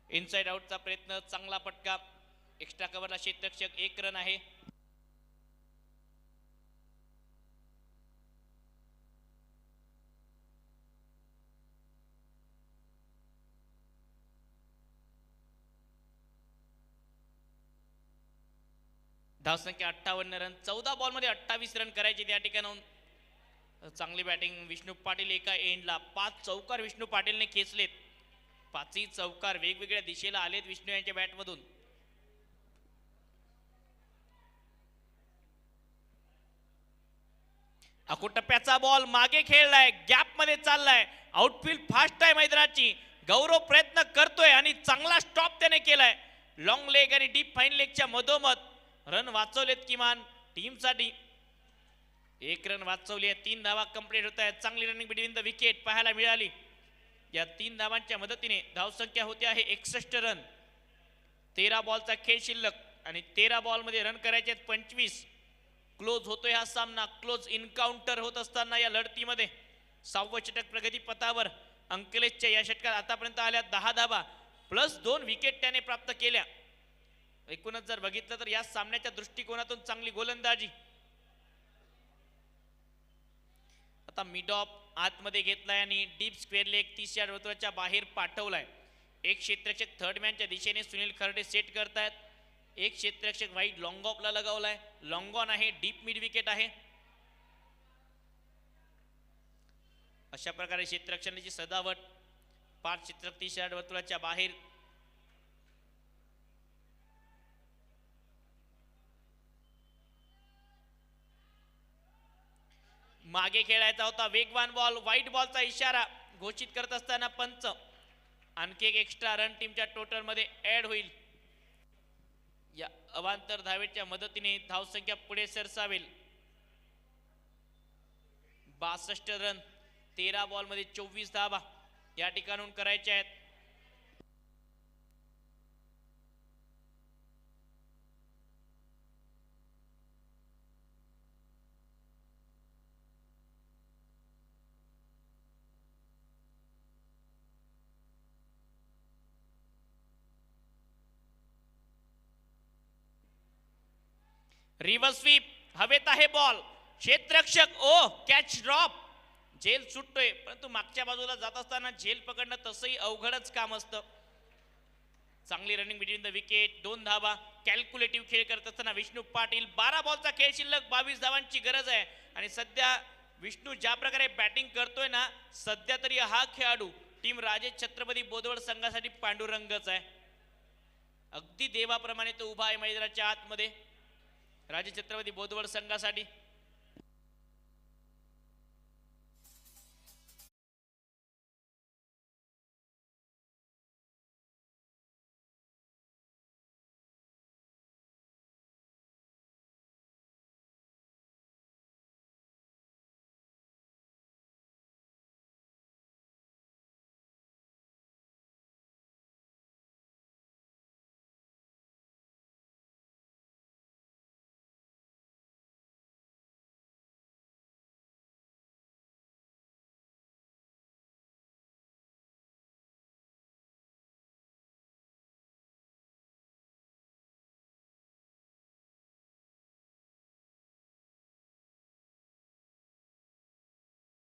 इनसाइड आउटचा प्रयत्न. चांगला फटका. एक्स्ट्रा कव्हरला क्षेत्ररक्षक. 1 रन आहे. धावसंख्या 58 रन. 14 बॉल मध्ये 28 रन करायचे त्या ठिकाणाहून. चांगली बॅटिंग विष्णू पाटील. एका एंडला 5 चौकार विष्णू पाटीलने खेचलेत. 5ही चौकार वेगवेगळ्या दिशेला आलेत विष्णू यांच्या बॅटमधून. अकुटप्प्याचा बॉल मागे खेळलाय. गॅप मध्ये चाललाय. आउटफील्ड फास्ट आहे मैदानाची. गौरव प्रयत्न करतोय आणि चांगला स्टॉप त्याने केलाय. लॉंग लेग आणि डीप फाईन लेगच्या मधोमध रन वाचवलेत किमान टीमसाठी. 1 रन वाचवली आहे. 3 धावा कंप्लीट होत आहेत. चांगली रनिंग बिटवीन द विकेट पाहायला मिळाली. या 3 धावांच्या मदतीने धावसंख्या होते आहे 61 रन. 13 बॉलचा खेळ शिल्लक आणि 13 बॉल मध्ये रन करायचे आहेत 25. क्लोज होतोय हा सामना. क्लोज इन्काउंटर होत असताना या लढतीमध्ये 6वं षटक प्रगती पथावर. अंकलेशच्या या षटकात आतापर्यंत आल्या 10 धावा प्लस 2 विकेट त्याने प्राप्त केल्या. एकूणच जर बघितलं तर या सामन्याच्या दृष्टिकोनातून चांगली गोलंदाजी. आता मिड ऑफ आतमध्ये घेतलाय आणि डीप स्क्वेअर लेग 30 यार्ड वर्तुळाच्या बाहेर पाठवलाय. एक क्षेत्ररक्षक थर्ड मॅनच्या दिशेने सुनील खर्डे सेट करतायत. एक क्षेत्ररक्षक वाईड लॉंग ऑफला लगावलाय. लॉंग ऑन आहे. डीप मिड विकेट आहे. अशा प्रकारे क्षेत्ररक्षणाची सजावट. 5 क्षेत्ररक्षक 30 यार्ड वर्तुळाच्या बाहेर. मागे खेळायचा होता. वेगवान बॉल. व्हाईट बॉलचा इशारा घोषित करत असताना पंच. आणखी एक एक्स्ट्रा रन टीमच्या टोटल मध्ये ऍड होईल. या अवांतर धावेच्या मदतीने धावसंख्या पुढे सरसावेल. 62 रन. 13 बॉल मध्ये 24 धावा या ठिकाणून करायच्या आहेत. Reverse sweep. हवेत आहे बॉल. क्षेत्ररक्षक ओ कॅच ड्रॉप. झेल सुटतोय परंतु मागच्या बाजूला जात असताना झेल पकडणं तसंही अवघडच काम असतं. चांगली रनिंग बिटवीन द विकेट. 2 धावा. कॅल्क्युलेटिव्ह खेळ करत असताना विष्णू पाटील. 12 बॉलचा खेळ शिल्लक. 22 धावांची गरज आहे. आणि सध्या विष्णू ज्या प्रकारे बॅटिंग करतोय ना, सध्या तरी हा खेळाडू टीम राजे छत्रपती बोदवड संघासाठी पांडुरंगच आहे. अगदी देवाप्रमाणे तो उभा आहे मैदानाच्या आतमध्ये राजे छत्रपती बोदवड संघासाठी.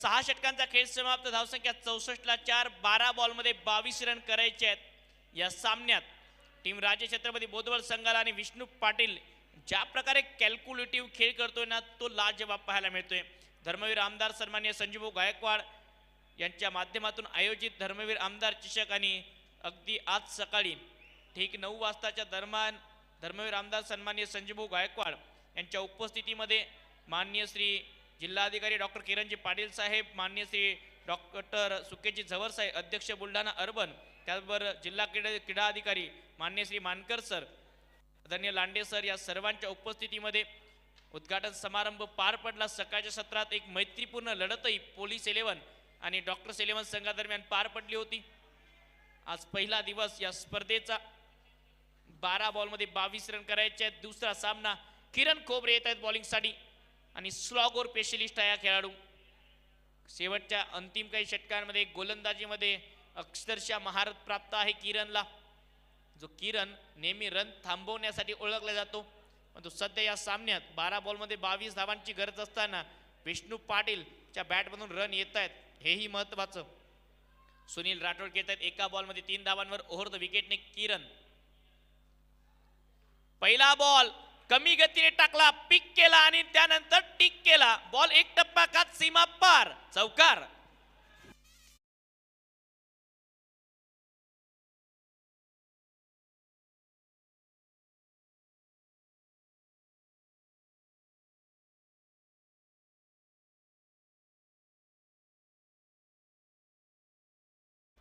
6 षटकांचा खेळ समाप्त. धावसंख्या 64ला 4. 12 बॉलमध्ये 22 रन करायचे आहेत या सामन्यात. टीम राजे छत्रपती बोदवड संघाला आणि विष्णू पाटील ज्या प्रकारे कॅल्क्युलेटिव्ह खेळ करतोय ना, तो लाजवाब पाहायला मिळतोय. धर्मवीर आमदार सन्माननीय संजीवभाऊ गायकवाड यांच्या माध्यमातून आयोजित धर्मवीर आमदार चषक आणि अगदी आज सकाळी ठीक 9 वाजताच्या दरम्यान धर्मवीर आमदार सन्माननीय संजीवभाऊ गायकवाड यांच्या उपस्थितीमध्ये माननीय श्री जिल्हाधिकारी डॉक्टर किरणजी पाटील साहेब, माननीय श्री डॉक्टर सुकेजी झवर साहेब, अध्यक्ष बुलढाणा अर्बन, त्याचबरोबर जिल्हा क्रीडा अधिकारी माननीय श्री मानकर सर, आदरणीय लांडे सर या सर्वांच्या उपस्थितीमध्ये उद्घाटन समारंभ पार पडला. सकाळच्या सत्रात एक मैत्रीपूर्ण लढतही पोलीस 11 आणि डॉक्टर्स 11 संघादरम्यान पार पडली होती. आज पहिला दिवस या स्पर्धेचा. 12 बॉलमध्ये 22 रन करायचे आहेत. दुसरा सामना. किरण खोबरे येत आहेत बॉलिंगसाठी आणि स्लॉगोर स्पेशलिस्ट आहे हा खेळाडू. शेवटच्या अंतिम काही षटकांमध्ये गोलंदाजीमध्ये अक्षरशः महारथ प्राप्त आहे किरणला. जो किरण नेहमी रन थांबवण्यासाठी ओळखला जातो, परंतु सध्या या सामन्यात 12 बॉलमध्ये 22 धावांची गरज असताना विष्णू पाटीलच्या बॅटमधून रन येत आहेत, हेही महत्वाचं. सुनील राठोड घेत आहेत एका बॉलमध्ये 3 धावांवर ओव्हर द विकेटने किरण. पहिला बॉल कमी गतीने टाकला, पिक केला आणि त्यानंतर टिक केला. बॉल एक टप्पा खात सीमा पार, चौकार.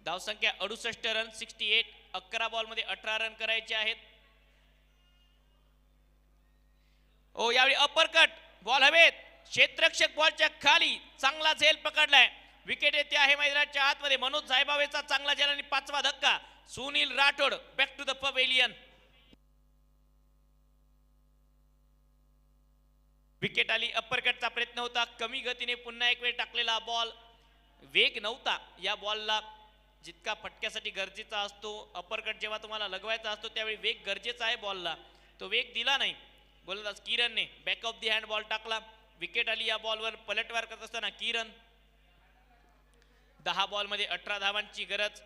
धावसंख्या 68 रन 68. 11 बॉलमध्ये 18 रन करायचे आहेत. ओ यावेळी अपरकट बॉल हवेत, क्षेत्ररक्षक बॉलच्या खाली चांगला झेल पकडलाय. विकेट येते आहे मैदानाच्या आतमध्ये. मनोज साहेबावेचा चांगला झेल आणि 5वा धक्का. Sunil Rathod back to the pavilion. Wicket आली. अपरकटचा प्रयत्न होता, कमी गतीने पुन्हा एक वेळ टाकलेला बॉल. वेग नव्हता या बॉलला जितका फटक्यासाठी गरजेचा असतो. अपरकट जेव्हा तुम्हाला लगवायचा असतो त्यावेळी वेग गरजेचा आहे बॉलला, तो वेग दिला नाही. गोलंदाज किरणने back of the hand ball टाकला. विकेट आली या बॉलवर. पलटवार करत असताना किरण. 10 बॉलमध्ये 18 धावांची गरज.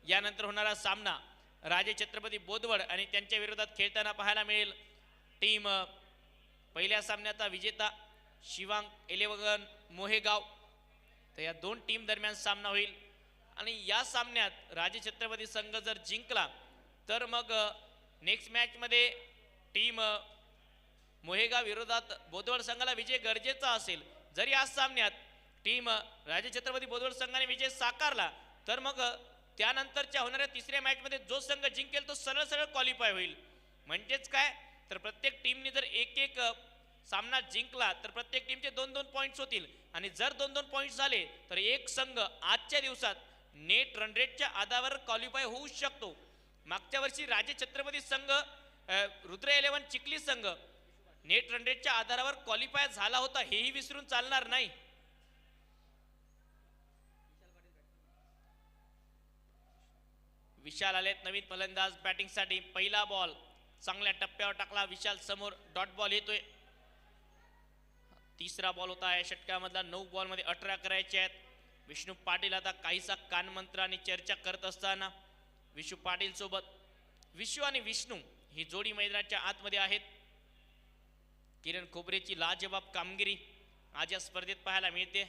यानंतर होणारा सामना राजे छत्रपती बोदवड आणि त्यांच्या विरोधात खेळताना पाहायला मिळेल टीम पहिल्या सामन्याचा विजेता शिवांग 11 मोहेगाव. तर या दोन टीम दरम्यान सामना होईल आणि या सामन्यात राजे छत्रपती संघ जर जिंकला तर मग नेक्स्ट मॅच मध्ये टीम मोहेगाव विरोधात बोदवड संघाला विजय गरजेचा असेल. जर या सामन्यात टीम राजे छत्रपती बोदवड संघाने विजय साकारला तर मग त्यानंतरच्या होणाऱ्या तिसऱ्या मॅच मध्ये जो संघ जिंकेल तो सरळ सरळ क्वालिफाय होईल. म्हणजेच काय तर प्रत्येक टीमने जर एक एक सामना जिंकला तर प्रत्येक टीमचे 2-2 पॉइंट्स होतील आणि जर 2-2 पॉइंट्स झाले तर एक संघ आजच्या दिवसात नेट रन रेटच्या आधारावर क्वालिफाय होऊ शकतो. मागच्या वर्षी राजे छत्रपती संघ रुद्र 11 चिखली संघ नेट रन रेटच्या आधारावर क्वालिफाय झाला होता, हेही विसरून चालणार नाही. विशाल आलेत नवीन फलंदाज बॅटिंगसाठी. पहिला बॉल चांगल्या टप्प्यावर टाकला. विशाल समोर डॉट बॉल येतोय. तिसरा बॉल होता या षटकामधला. 9 बॉलमध्ये 18 करायचे आहेत. विष्णू पाटील आता काहीसा कानमंत्र आणि चर्चा करत असताना विष्णू पाटील सोबत विश्व आणि विष्णू ही जोडी मैदानाच्या आतमध्ये आहेत. किरण खोबरेची लाजवाब कामगिरी आज या स्पर्धेत पाहायला मिळते.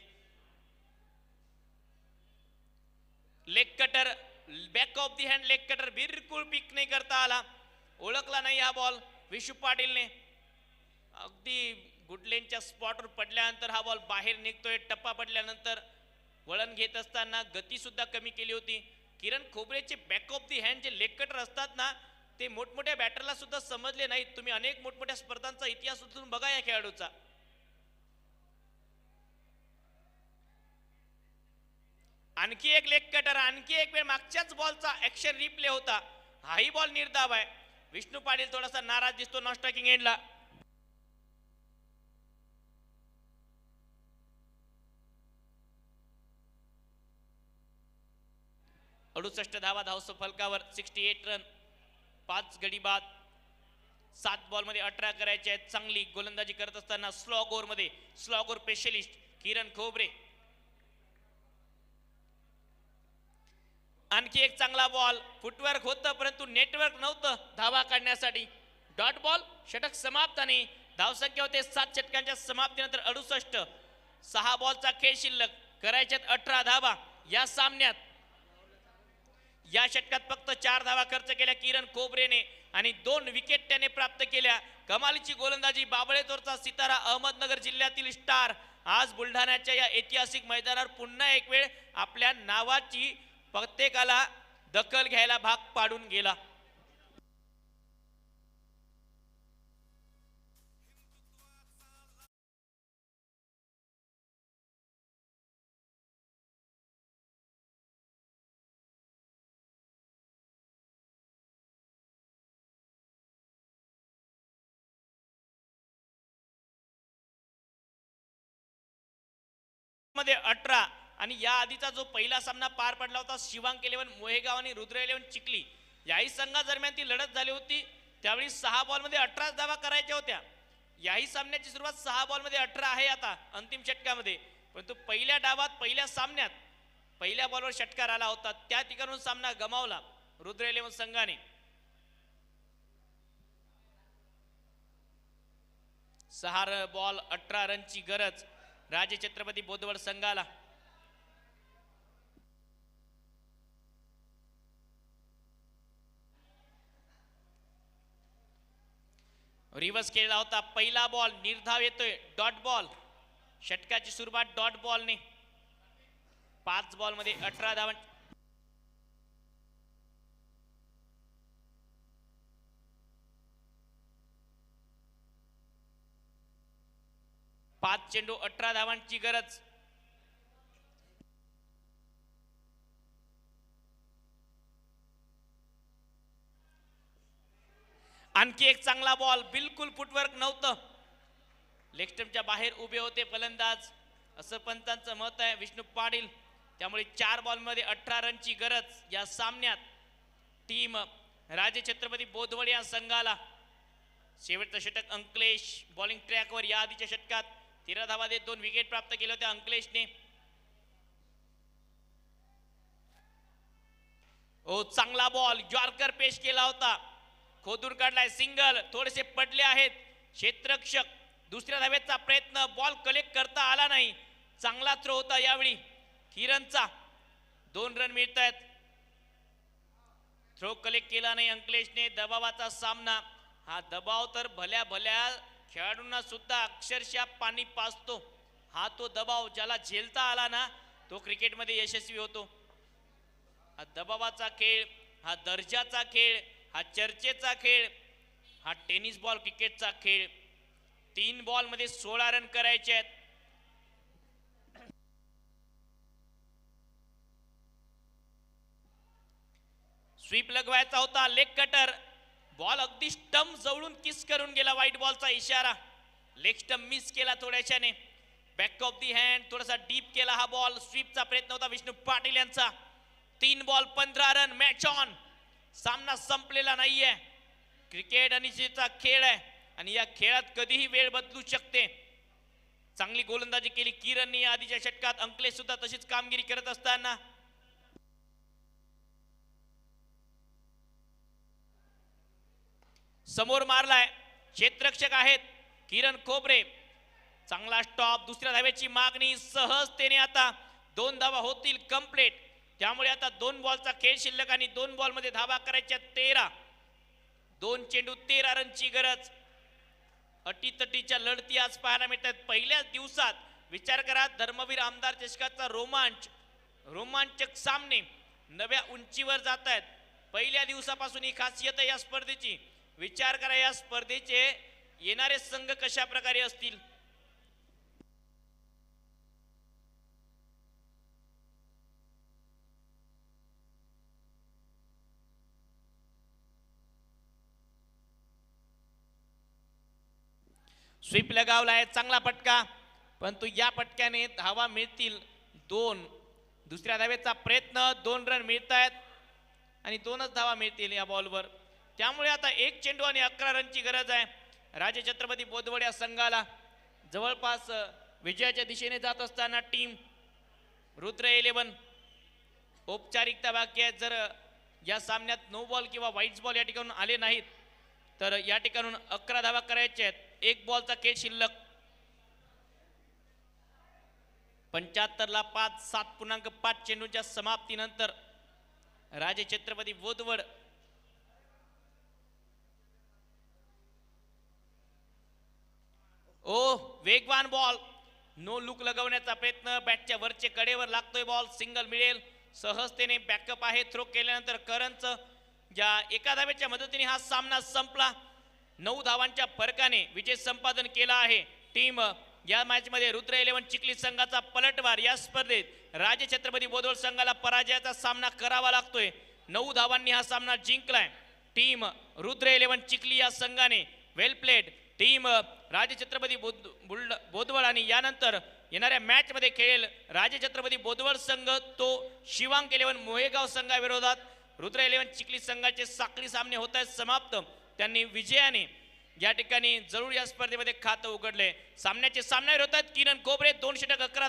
Leg cutter back of the hand leg cutter बिलकुल पिक नाही करता आला. ओळखला नाही हा बॉल विशू पाटीलने. अगदी गुडलेनच्या स्पॉटवर पडल्यानंतर हा बॉल बाहेर निघतोय. टप्पा पडल्यानंतर वळण घेत असताना गती सुद्धा कमी केली होती. किरण खोबरेचे बॅक ऑफ दी हँड जे लेग कटर असतात ना ते मोठमोठ्या बॅटरला सुद्धा समजले नाहीत. तुम्ही अनेक मोठमोठ्या स्पर्धांचा इतिहास उचलून बघा या खेळाडूचा. आणखी एक लेग कटर, आणखी एक वेळ मागच्याच बॉलचा ऍक्शन रिप्ले होता. हाही बॉल निर्धाव आहे. विष्णू पाटील थोडासा नाराज दिसतो नॉन स्ट्रायकिंग एंडला. अडुसष्ट धावा धावसो फलकावर. 68 रन 5 गडी बाद. 7 बॉलमध्ये 18 करायचे आहेत. चांगली गोलंदाजी करत असताना स्लॉग ओव्हर मध्ये स्लॉग ओव्हर स्पेशलिस्ट किरण खोबरे आणखी एक चांगला बॉल, फुटवर्क होतं परंतु नेटवर्क नव्हतं धावा काढण्यासाठी. डॉट बॉल, षटक समाप्त आणि धावसंख्या होते 7 षटकांच्या समाप्तीनंतर 68. 6 बॉलचा खेळ शिल्लक, करायच्यात 18 धावा या सामन्यात. या षटकात फक्त 4 धावा खर्च केल्या किरण खोबरेने आणि 2 विकेट त्याने प्राप्त केल्या. कमालीची गोलंदाजी, बाबळेश्वरचा सितारा, अहमदनगर जिल्ह्यातील स्टार आज बुलढाण्याच्या या ऐतिहासिक मैदानावर पुन्हा एक वेळ आपल्या नावाची प्रत्येकाला दखल घ्यायला भाग पाडून गेला. मध्ये 18 आणि या आधीचा जो पहिला सामना पार पडला होता शिवांक 11 मोहेगाव आणि रुद्र 11 चिखली, याही संघादरम्यान ती लढत झाली होती. त्यावेळी 6 बॉलमध्ये 18 धावा करायच्या होत्या. याही सामन्याची सुरुवात 6 बॉलमध्ये 18 आहे आता अंतिम षटकामध्ये. परंतु पहिल्या डावात पहिल्या सामन्यात पहिल्या बॉलवर षटकार आला होता, त्या ठिकाणून सामना गमावला रुद्र 11 संघाने. 6 बॉल 18 रनची गरज राजे छत्रपती बोदवड संघाला. रिव्हर्स केला होता पहिला बॉल, निर्धाव येतोय डॉट बॉल. षटकाची सुरुवात डॉट बॉलने. 5 बॉल मध्ये 18 धावा. पाच चेंडू 18 धावांची गरज. आणखी एक चांगला बॉल, बिलकुल फुटवर्क नव्हतं, लेग स्टंपच्या बाहेर उभे होते फलंदाज असं पंतांचं मत आहे विष्णू पाटील. त्यामुळे 4 बॉल मध्ये 18 रनची गरज या सामन्यात टीम राजे छत्रपती बोदवड या संघाला. शेवटचं षटक अंकलेश बॉलिंग ट्रॅकवर. या आधीच्या षटकात 13 धावा देत 2 विकेट प्राप्त केल्या होत्या अंकलेशने. ओ चांगला बॉल, यॉर्कर पेश केला होता, खोदून काढलाय, सिंगल. थोडेसे पडले आहेत क्षेत्ररक्षक. दुसऱ्या धावेचा प्रयत्न, बॉल कलेक्ट करता आला नाही. चांगला थ्रो होता यावेळी किरणचा. 2 रन मिळत आहेत. थ्रो कलेक्ट केला नाही अंकलेशने. दबावाचा सामना. हा दबाव तर भल्या भल्या खेळाडूंना सुद्धा अक्षरशः पाणी पाजतो. हा तो दबाव ज्याला झेलता आला ना तो क्रिकेटमध्ये यशस्वी होतो. हा दबावाचा खेळ, हा दर्जाचा खेळ, हा चर्चेचा खेळ, हा टेनिस बॉल क्रिकेटचा खेळ. 3 बॉल मध्ये 16 रन करायचे आहेत. स्वीप लगवायचा होता, लेग कटर. बॉल अगदी स्टंप जवळून किस करून गेला, व्हाईट बॉलचा इशारा. लेग स्टंप मिस केला थोड्याशाने. बॅक ऑफ दी हँड, थोडासा डीप केला हा बॉल. स्वीपचा प्रयत्न होता विष्णू पाटील यांचा. 3 बॉल 15 रन, मॅच ऑन. सामना संपलेला नाहीये. क्रिकेट अनिश्चितचा खेळ आहे आणि या खेळात कधीही वेळ बदलू शकते. चांगली गोलंदाजी केली किरणने आधीच्या षटकात. अंकलेश सुद्धा तशीच कामगिरी करत असताना समोर मारलाय. क्षेत्ररक्षक आहेत किरण खोबरे. चांगला स्टॉप. दुसऱ्या धावेची मागणी सहजतेने. आता 2 धावा होतील कंप्लीट. त्यामुळे आता 2 बॉलचा खेळ शिल्लक आणि 2 बॉल मध्ये धावा करायच्या 13. 2 चेंडू 13 रनची गरज. अटीतटीच्या लढती आज पाहायला मिळतात. पहिल्याच दिवसात विचार करा, धर्मवीर आमदार चषकाचा रोमांचक सामने नव्या उंचीवर जात आहेत. पहिल्या दिवसापासून ही खासियत आहे या स्पर्धेची. विचार करा या स्पर्धेचे येणारे संघ कशा प्रकारे असतील. स्वीप लगावलाय, चांगला फटका, परंतु या फटक्याने धावा मिळतील 2. दुसऱ्या धावेचा प्रयत्न, 2 रन मिळत आहेत आणि 2च धावा मिळतील या बॉलवर. त्यामुळे आता 1 चेंडू आणि 11 रनची गरज आहे राजे छत्रपती बोदवड या संघाला. जवळपास विजयाच्या दिशेने जात असताना टीम रुद्र 11 औपचारिकता बाकी आहे. जर या सामन्यात नो बॉल किंवा व्हाईट बॉल या ठिकाणून आले नाहीत तर या ठिकाणून 11 धावा करायच्या आहेत. एक बॉलचा खेळ शिल्लक. 75ला 5, 7.5 चेंडूच्या समाप्तीनंतर राजे छत्रपती बोदवड वेगवान बॉल. नो लुक लगवण्याचा प्रयत्न. बॅटच्या वरचे कडेवर लागतोय बॉल. सिंगल मिळेल. सहजतेने बॅकअप आहे. थ्रो केल्यानंतर करंच ज्या एका धावेच्या मदतीने हा सामना संपला. 9 धावांच्या फरकाने विजय संपादन केला आहे. टीम या मॅच मध्ये रुद्र 11 चिखली संघाचा पलटवार. या स्पर्धेत राजे छत्रपती बोदवड संघाला पराजयाचा सामना करावा लागतोय. 9 धावांनी हा सामना जिंकलाय टीम रुद्र 11 चिखली या संघाने. वेल प्लेड टीम राजे छत्रपती बोदवड. आणि यानंतर येणाऱ्या मॅच मध्ये खेळेल राजे छत्रपती बोदवड संघ तो शिवांक 11 मोहेगाव संघाविरोधात. रुद्र 11 चिखली संघाचे साखळी सामने होत आहेत समाप्त. त्यांनी विजयाने या ठिकाणी जरूर या स्पर्धेमध्ये खातं उघडले. सामन्याचे सामने होत आहेत. किरण कोबरे 2 षटक 11 धावा